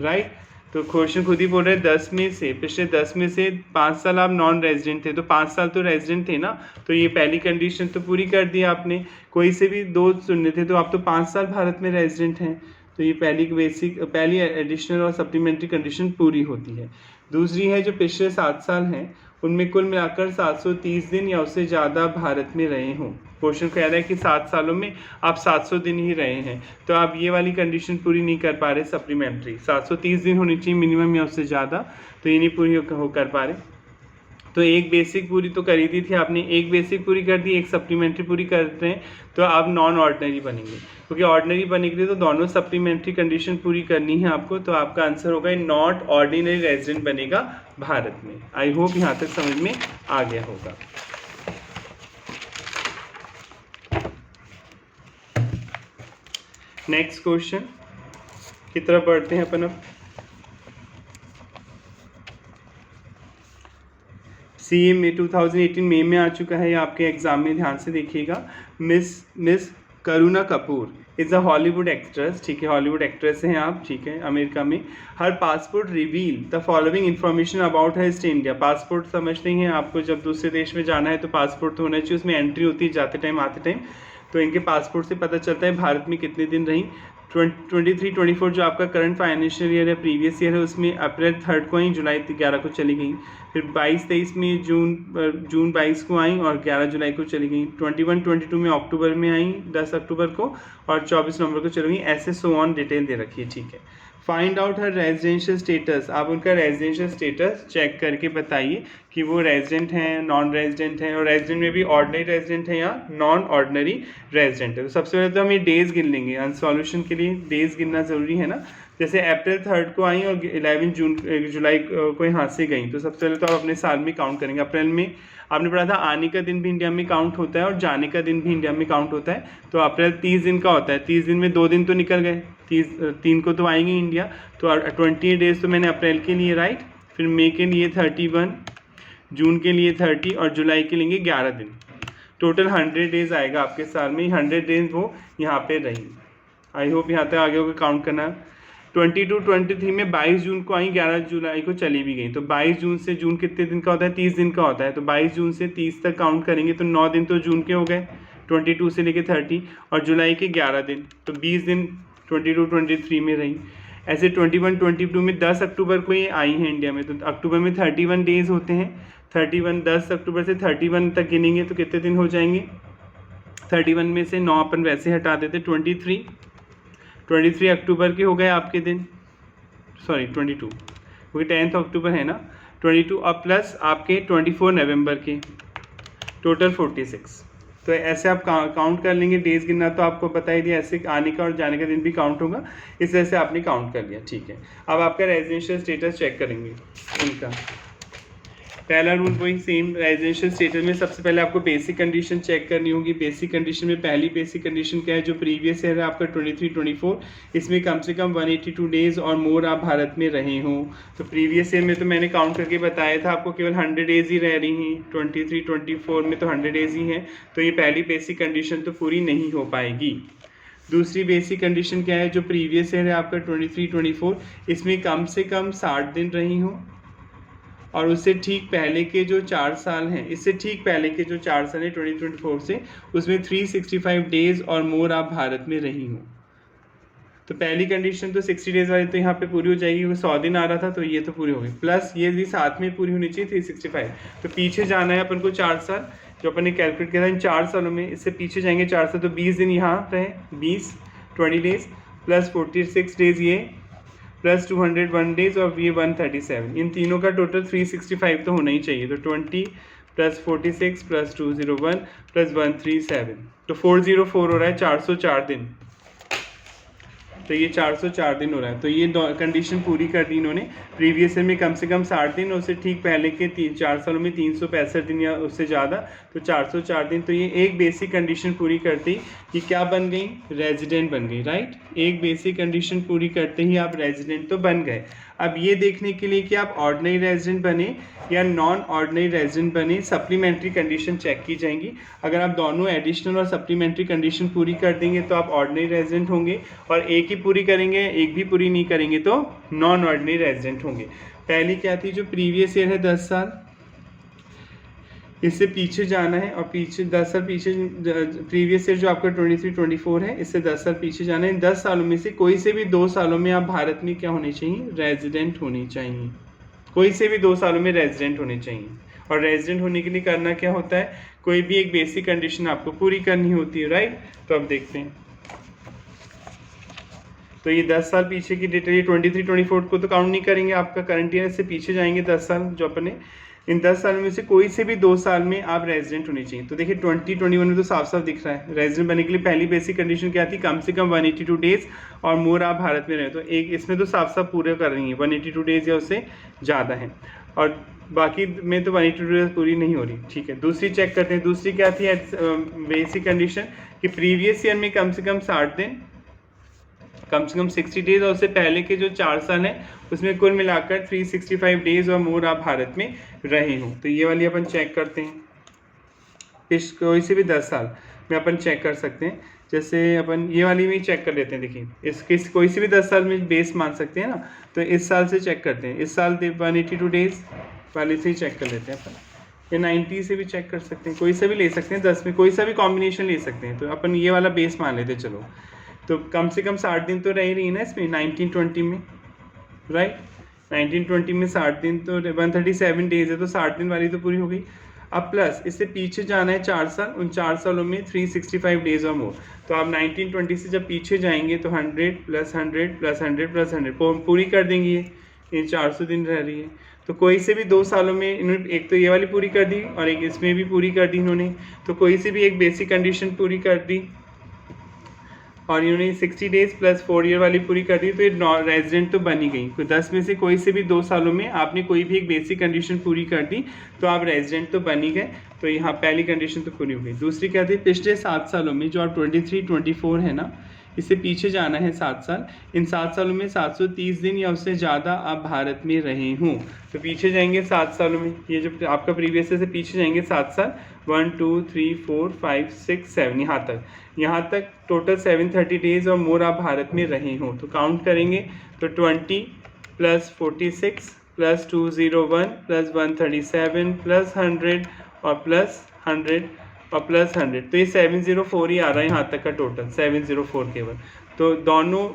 राइट। तो क्वेश्चन खुद ही बोल रहे हैं 10 में से, पिछले 10 में से 5 साल आप नॉन रेजिडेंट थे तो 5 साल तो रेजिडेंट थे ना, तो ये पहली कंडीशन तो पूरी कर दी आपने। कोई से भी 2 चुनने थे तो आप तो 5 साल भारत में रेजिडेंट हैं, तो ये पहली एडिशनल और सप्लीमेंट्री कंडीशन पूरी होती है। दूसरी है जो पिछले 7 साल हैं उनमें कुल मिलाकर 730 दिन या उससे ज़्यादा भारत में रहे हों। क्वेश्चन कह रहा है कि 7 सालों में आप 700 दिन ही रहे हैं, तो आप ये वाली कंडीशन पूरी नहीं कर पा रहे सप्लीमेंट्री, 730 दिन होनी चाहिए मिनिमम या उससे ज़्यादा, तो ये नहीं पूरी हो कर पा रहे। तो एक बेसिक पूरी तो कर ही दी थी आपने, एक बेसिक पूरी कर दी, एक सप्लीमेंट्री पूरी कर रहे हैं, तो आप नॉन ऑर्डिनरी बनेंगे, क्योंकि ऑर्डिनरी बनने के लिए तो दोनों सप्लीमेंट्री कंडीशन पूरी करनी है आपको। तो आपका आंसर होगा नॉट ऑर्डिनरी रेजिडेंट बनेगा भारत में। आई होप यहाँ तक समझ में आ गया होगा। नेक्स्ट क्वेश्चन की तरफ बढ़ते हैं अपन अब। सीए में 2018 मई में आ चुका है, ये आपके एग्जाम में ध्यान से देखिएगा। Miss Karuna Kapoor is a Hollywood actress, ठीक है, हॉलीवुड एक्ट्रेस हैं आप, ठीक है, अमेरिका में। Her passport reveal the following information about her stay India. Passport समझते हैं आपको, जब दूसरे देश में जाना है तो पासपोर्ट तो होना चाहिए, उसमें एंट्री होती है जाते टाइम आते टाइम, तो इनके पासपोर्ट से पता चलता है भारत में कितने दिन रही। 23-24 जो आपका करंट फाइनेंशियल ईयर है, प्रीवियस ईयर है, उसमें अप्रैल 3 को आई, जुलाई 11 को चली गई। फिर 22-23 में जून 22 को आई और 11 जुलाई को चली गई। 21-22 में अक्टूबर में आई 10 अक्टूबर को और 24 नवंबर को चली गई। ऐसे सो ऑन डिटेल दे रखी है, ठीक है। फाइंड आउट हर रेजिडेंशियल स्टेटस, आप उनका रेजिडेंशियल स्टेटस चेक करके बताइए कि वो रेजिडेंट हैं, नॉन रेजिडेंट हैं, और रेजिडेंट में भी ऑर्डिनरी रेजिडेंट है या नॉन ऑर्डिनरी रेजिडेंट है। तो सबसे पहले तो हम ये डेज गिन लेंगे, सॉल्यूशन के लिए डेज गिनना ज़रूरी है ना। जैसे अप्रैल 3 को आई और 11 जुलाई को यहाँ से गई, तो सबसे पहले तो आप अपने साल में काउंट करेंगे। अप्रैल में आपने पढ़ा था आने का दिन भी इंडिया में काउंट होता है और जाने का दिन भी इंडिया में काउंट होता है। तो अप्रैल 30 दिन का होता है, 30 दिन में 2 दिन तो निकल गए, 3 को तो आएंगे इंडिया, तो 28 डेज तो मैंने अप्रैल के लिए, राइट। फिर मई के लिए 31, जून के लिए 30 और जुलाई के लिए 11 दिन, टोटल 100 डेज आएगा आपके साल में। 100 डेज वो यहाँ पे रही। आई होप यहाँ तक आगे होकर काउंट करना। 22-23 में 22 जून को आई, 11 जुलाई को चली भी गई, तो 22 जून से जून कितने दिन का होता है, 30 दिन का होता है, तो 22 जून से 30 तक काउंट करेंगे तो 9 दिन तो जून के हो गए, 22 से लेके 30, और जुलाई के 11 दिन, तो 20 दिन 22-23 में रही। ऐसे 21-22 में 10 अक्टूबर को ये आई हैं इंडिया में, तो अक्टूबर में 31 डेज होते हैं, 31 10 अक्टूबर से 31 तक गिनेंगे तो कितने दिन हो जाएंगे। 31 में से 9 अपन वैसे हटा देते, 23 अक्टूबर के हो गए आपके दिन, सॉरी 22, क्योंकि 10 अक्टूबर है ना, 22 अब प्लस आपके 24 नवंबर के, टोटल 46। तो ऐसे आप काउंट कर लेंगे, डेज गिनना तो आपको बता ही दिया, ऐसे आने का और जाने का दिन भी काउंट होगा, इस तरह से आपने काउंट कर लिया, ठीक है। अब आपका रेजिडेंशियल स्टेटस चेक करेंगे इनका। पहला रूल वही सेम, रेजिडेंशियल स्टेटस में सबसे पहले आपको बेसिक कंडीशन चेक करनी होगी। बेसिक कंडीशन में पहली बेसिक कंडीशन क्या है, जो प्रीवियस ईयर है आपका 23-24, इसमें कम से कम 182 डेज और मोर आप भारत में रहे हों। तो प्रीवियस ईयर में तो मैंने काउंट करके बताया था आपको, केवल 100 डेज ही रह रही हैं, 23-24 में तो 100 डेज ही हैं, तो ये पहली बेसिक कंडीशन तो पूरी नहीं हो पाएगी। दूसरी बेसिक कंडीशन क्या है, जो प्रीवियस ईयर है आपका 23-24, इसमें कम से कम 60 दिन रही हों, और उससे ठीक पहले के जो 4 साल हैं, इससे ठीक पहले के जो 4 साल हैं 2024 से, उसमें 365 डेज और मोर आप भारत में रही हो। तो पहली कंडीशन तो 60 डेज वाली तो यहाँ पे पूरी हो जाएगी, वो 100 दिन आ रहा था तो ये तो पूरी हो गई, प्लस ये भी साथ में पूरी होनी चाहिए 365। तो पीछे जाना है अपन को 4 साल, जो अपन ने कैलकुलेट किया था इन 4 सालों में, इससे पीछे जाएंगे 4 साल, तो 20 दिन यहाँ रहे, 20 डेज प्लस 46 डेज ये, प्लस 201 डेज और ये 137, इन तीनों का टोटल 365 तो होना ही चाहिए। तो 20 प्लस 46 प्लस 201 प्लस 137, तो 404 हो रहा है, 404 दिन। तो ये 404 दिन हो रहा है। तो ये कंडीशन पूरी कर दी इन्होंने। प्रीवियस ईयर में कम से कम 60 दिन, उससे ठीक पहले के 4 सालों में 365 दिन या उससे ज़्यादा, तो 404 दिन। तो ये एक बेसिक कंडीशन पूरी करते ही कि क्या बन गई, रेजिडेंट बन गई, राइट। एक बेसिक कंडीशन पूरी करते ही आप रेजिडेंट तो बन गए। अब ये देखने के लिए कि आप ऑर्डिनरी रेजिडेंट बने या नॉन ऑर्डिनरी रेजिडेंट बने, सप्लीमेंट्री कंडीशन चेक की जाएंगी। अगर आप दोनों एडिशनल और सप्लीमेंट्री कंडीशन पूरी कर देंगे तो आप ऑर्डिनरी रेजिडेंट होंगे, और एक ही पूरी करेंगे, एक भी पूरी नहीं करेंगे तो नॉन ऑर्डिनरी रेजिडेंट होंगे। पहली क्या थी, जो प्रीवियस ईयर है 10 साल, इससे पीछे जाना है, और पीछे 10 साल पीछे, प्रीवियस ईयर जो आपका 23-24 है, इससे 10 साल पीछे जाना है। इन 10 सालों में से कोई से भी 2 सालों में आप भारत में क्या होने चाहिए, रेजिडेंट होने चाहिए। कोई से भी 2 सालों में रेजिडेंट होने चाहिए। और रेजिडेंट होने के लिए करना क्या होता है, कोई भी एक बेसिक कंडीशन आपको पूरी करनी होती है, राइट। तो अब देखते हैं, तो ये 10 साल पीछे की डिटेल, ये 23-24 को तो काउंट नहीं करेंगे, आपका करंट ईयर से पीछे जाएंगे 10 साल जो अपने। इन 10 साल में से कोई से भी 2 साल में आप रेजिडेंट होने चाहिए। तो देखिए 2021 में तो साफ साफ दिख रहा है, रेजिडेंट बनने के लिए पहली बेसिक कंडीशन क्या थी, कम से कम 182 डेज और मोर आप भारत में रहे। तो एक इसमें तो साफ साफ पूरे कर रही है, 182 डेज या उससे ज़्यादा है, और बाकी में तो 182 डेज पूरी नहीं हो रही, ठीक है। दूसरी चेक करते हैं, दूसरी क्या थी बेसिक कंडीशन, कि प्रीवियस ईयर में कम से कम 60 दिन, कम से कम 60 डेज, और उससे पहले के जो 4 साल हैं उसमें कुल मिलाकर 365 डेज और मोर आप भारत में रहे हो। तो ये वाली अपन चेक करते हैं, कोई से भी 10 साल में अपन चेक कर सकते हैं। जैसे अपन ये वाली में चेक कर लेते हैं, देखिए इस कोई से भी 10 साल में बेस मान सकते हैं ना, तो इस साल से चेक करते हैं। इस साल 182 डेज वाले से ही चेक कर लेते हैं अपन, या 90 से भी चेक कर सकते हैं, कोई सा भी ले सकते हैं, 10 में कोई सा भी कॉम्बिनेशन ले सकते हैं। तो अपन ये वाला बेस मान लेते हैं, चलो। तो कम से कम 60 दिन तो रह ही रही है ना इसमें, 1920 में, राइट। 1920 में 60 दिन, तो 137 डेज है, तो 60 दिन वाली तो पूरी हो गई। अब प्लस इससे पीछे जाना है 4 साल, उन 4 सालों में 365 डेज और मोर। तो आप 1920 से जब पीछे जाएंगे तो 100 + 100 + 100 + 100 पूरी कर देंगे। ये 400 दिन रह रही है। तो कोई से भी 2 सालों में इन्होंने एक तो ये वाली पूरी कर दी और एक इसमें भी पूरी कर दी इन्होंने। तो कोई से भी एक बेसिक कंडीशन पूरी कर दी, और इन्होंने 60 डेज + 4 ईयर वाली पूरी कर दी, तो ये रेजिडेंट तो बन ही गई। 10 में से कोई से भी 2 सालों में आपने कोई भी एक बेसिक कंडीशन पूरी कर दी तो आप रेजिडेंट तो बन ही गए। तो यहाँ पहली कंडीशन तो पूरी हो गई। दूसरी क्या थी, पिछले 7 सालों में, जो आप 23-24 है ना, इससे पीछे जाना है 7 साल। इन 7 सालों में 730 दिन या उससे ज़्यादा आप भारत में रहे हों। तो पीछे जाएंगे 7 सालों में, ये जो आपका प्रीवियस से पीछे जाएंगे 7 साल, 1 2 3 4 5 6 7, यहाँ तक टोटल 730 डेज और मोर आप भारत में रहे हों। तो काउंट करेंगे तो 20 + 46 + 201 + 137 + 100 और +100 और +100, तो ये 704 ही आ रहा है यहाँ तक का टोटल, 704 केवल। तो दोनों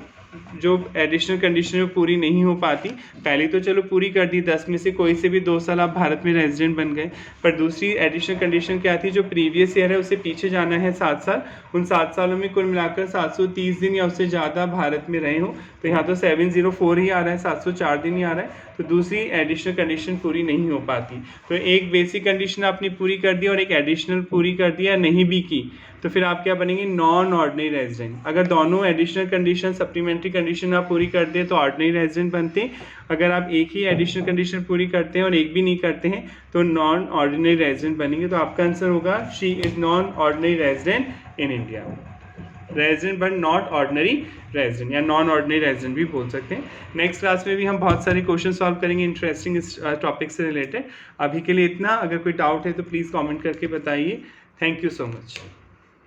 जो एडिशनल कंडीशन पूरी नहीं हो पाती, पहली तो चलो पूरी कर दी, 10 में से कोई से भी 2 साल आप भारत में रेजिडेंट बन गए, पर दूसरी एडिशनल कंडीशन क्या थी, जो प्रीवियस ईयर है उससे पीछे जाना है 7 साल, उन 7 सालों में कुल मिलाकर 730 दिन या उससे ज़्यादा भारत में रहे हो। तो यहाँ तो 704 ही आ रहा है, 704 दिन ही आ रहा है। तो दूसरी एडिशनल कंडीशन पूरी नहीं हो पाती। तो एक बेसिक कंडीशन आपने पूरी कर दी और एक एडिशनल पूरी कर दिया, नहीं भी की, तो फिर आप क्या बनेंगे, नॉन ऑर्डिनरी रेजिडेंट। अगर दोनों एडिशनल कंडीशन, सप्लीमेंट्री कंडीशन आप पूरी करते हैं तो ऑर्डिनरी रेजिडेंट बनते हैं। अगर आप एक ही एडिशनल कंडीशन पूरी करते हैं और एक भी नहीं करते हैं तो नॉन ऑर्डिनरी रेजिडेंट बनेंगे। तो आपका आंसर होगा she is non ordinary resident in India. Resident but not ordinary resident, या नॉन ऑर्डिनरी रेजिडेंट भी बोल सकते हैं। नेक्स्ट क्लास में भी हम बहुत सारे क्वेश्चन सॉल्व करेंगे इंटरेस्टिंग इस टॉपिक से रिलेटेड। अभी के लिए इतना, अगर कोई डाउट है तो प्लीज़ कमेंट करके बताइए। Thank you so much.